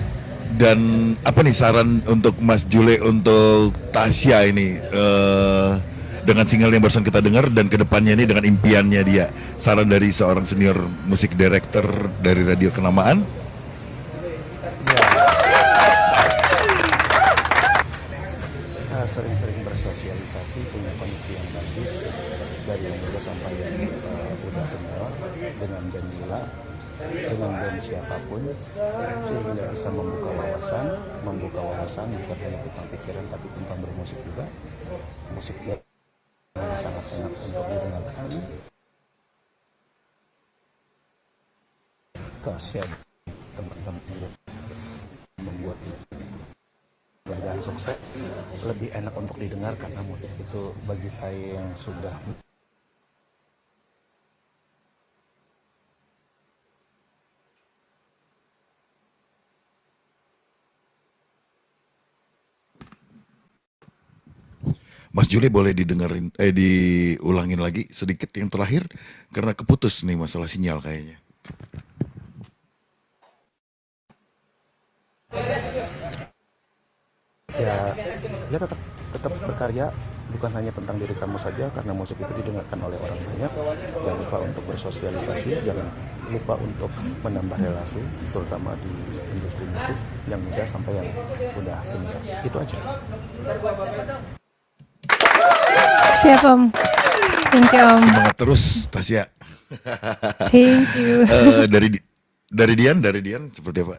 dan apa nih saran untuk Mas Jule untuk Tasya ini dengan single yang barusan kita dengar dan kedepannya ini dengan impiannya dia, saran dari seorang senior musik director dari Radio Kenamaan. Ya, sering-sering bersosialisasi, punya koneksi yang bagus dari yang muda sampai yang udah senior, dengan Janila, dengan band siapapun, sehingga bisa membuka wawasan bukan hanya tentang pikiran tapi tentang bermusik juga. Musik dia sangat enak untuk didengarkan. Tasya teman-teman membuat dan sukses lebih enak untuk didengar karena musik itu bagi saya yang sudah Mas Jule boleh didengerin, diulangin lagi sedikit yang terakhir karena keputus nih masalah sinyal kayaknya. Ya tetap berkarya, bukan hanya tentang diri kamu saja karena musik itu didengarkan oleh orang banyak. Jangan lupa untuk bersosialisasi, jangan lupa untuk menambah relasi, terutama di industri musik yang muda sampai yang udah senior. Itu aja. Siap Om. Thank you Om. Semangat terus Tasya. Thank you. Dari Dian seperti apa?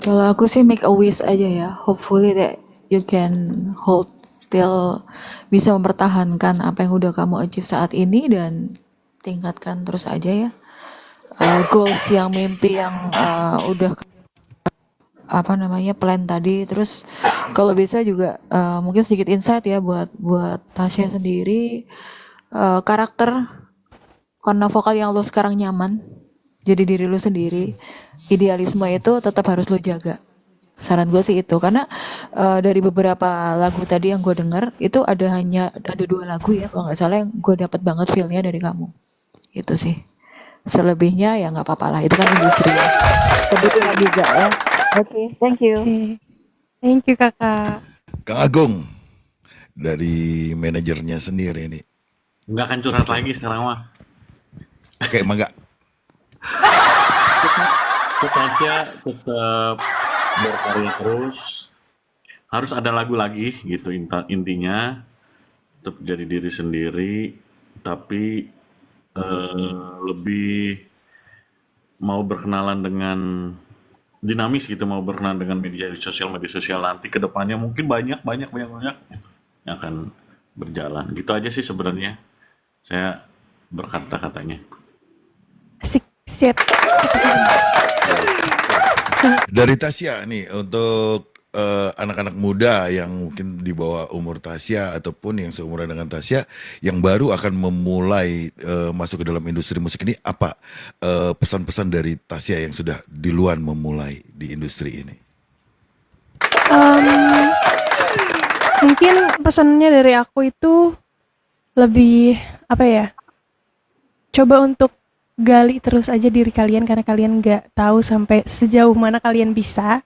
Kalau aku sih make a wish aja ya. Hopefully that you can hold still, bisa mempertahankan apa yang udah kamu achieve saat ini dan tingkatkan terus aja ya. Goals yang mimpi yang udah plan tadi. Terus kalau bisa juga mungkin sedikit insight ya buat Tasya sendiri, karakter karena vokal yang lo sekarang nyaman jadi diri lo sendiri, idealisme itu tetap harus lo jaga. Saran gue sih itu, karena dari beberapa lagu tadi yang gue denger itu ada 2 lagu ya kalau nggak salah yang gue dapat banget feel-nya dari kamu. Itu sih. Selebihnya ya nggak apa-apa lah, itu kan industri ya. Kebetulan juga ya. Oke, thank you. Thank you Kakak. Kang Agung dari manajernya sendiri ini. Nggak akan curhat lagi sekarang mah. Oke, mangga. Tasya tetap berkarya terus, harus ada lagu lagi gitu intinya, tetap jadi diri sendiri tapi lebih mau berkenalan dengan dinamis gitu, mau berkenalan dengan media sosial nanti ke depannya mungkin banyak yang akan berjalan. Gitu aja sih sebenarnya saya berkata-katanya. Siap. Dari Tasya nih untuk anak-anak muda yang mungkin di bawah umur Tasya ataupun yang seumuran dengan Tasya yang baru akan memulai masuk ke dalam industri musik ini, apa pesan-pesan dari Tasya yang sudah duluan memulai di industri ini? Mungkin pesannya dari aku itu lebih apa ya? Coba untuk gali terus aja diri kalian karena kalian nggak tahu sampai sejauh mana kalian bisa,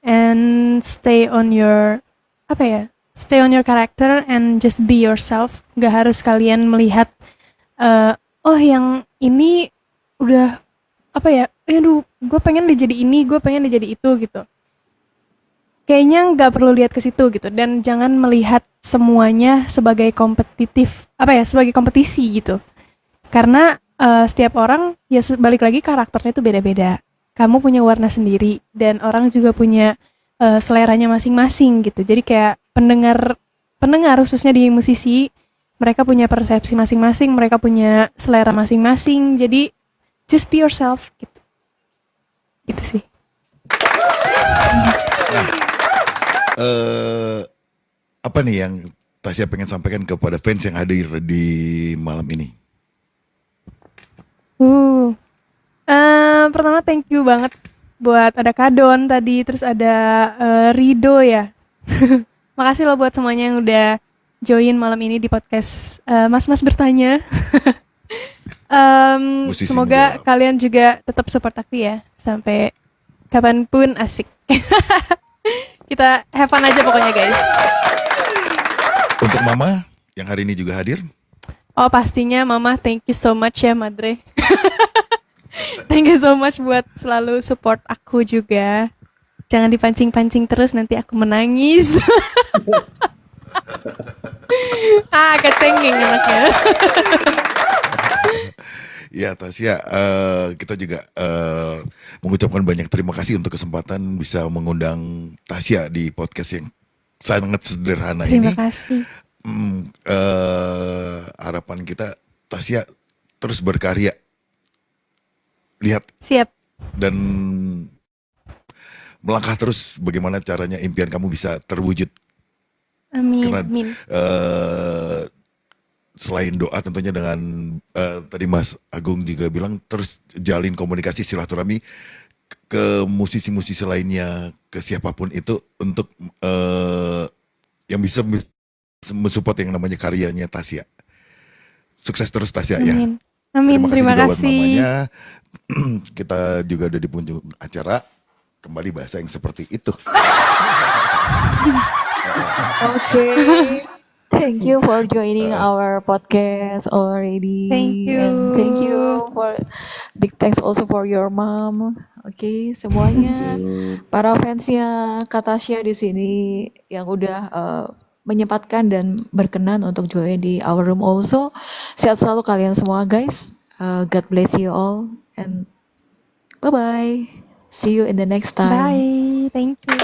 and stay on your stay on your character and just be yourself. Gak harus kalian melihat oh yang ini udah apa ya, aduh gue pengen dia jadi ini, gue pengen dia jadi itu gitu. Kayaknya nggak perlu lihat ke situ gitu, dan jangan melihat semuanya sebagai kompetitif, sebagai kompetisi gitu. Karena setiap orang ya balik lagi karakternya itu beda-beda. Kamu punya warna sendiri dan orang juga punya seleranya masing-masing gitu. Jadi kayak pendengar khususnya di musisi, mereka punya persepsi masing-masing, mereka punya selera masing-masing. Jadi just be yourself gitu. Itu sih. Nah, apa nih yang Tasya pengen sampaikan kepada fans yang hadir di malam ini? Pertama thank you banget buat ada Kadon tadi, terus ada Rido ya. Makasih loh buat semuanya yang udah join malam ini di podcast Mas-Mas Bertanya. Musisi Semoga menjawab. kalian juga tetap support aku ya sampai kapanpun, asik. Kita have fun aja pokoknya guys. Untuk Mama yang hari ini juga hadir. Oh pastinya Mama, thank you so much ya Madre. Thank you so much buat selalu support aku juga. Jangan dipancing-pancing terus, nanti aku menangis. Kecengeng anaknya. Ya Tasya, kita juga mengucapkan banyak terima kasih untuk kesempatan bisa mengundang Tasya di podcast yang sangat sederhana Terima ini. kasih. Harapan kita Tasya terus berkarya. Lihat Siap. dan melangkah terus bagaimana caranya impian kamu bisa terwujud. Amin. Karena Amin. selain doa tentunya dengan tadi Mas Agung juga bilang terus jalin komunikasi silaturahmi ke musisi-musisi lainnya, ke siapapun itu untuk yang bisa mensupport yang namanya karyanya Tasya. Sukses terus Tasya ya. Amin. Amin. Terima juga buat kasih. mamanya. Kita juga udah di penghujung acara. Kembali bahasa yang seperti itu. Okay. Thank you for joining our podcast already. Thank you. And thank you for big thanks also for your mom. Oke, semuanya para fansnya Kak Tasya di sini yang udah menyempatkan dan berkenan untuk join di our room also. Sehat selalu kalian semua guys. God bless you all and bye bye. See you in the next time. Bye. Thank you.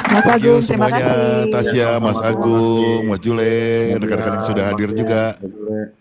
Mas Thank you Agung, terima semuanya, kasih. Tasya, Mas Agung, Mas Jule, rekan-rekan yang sudah hadir juga. Jule.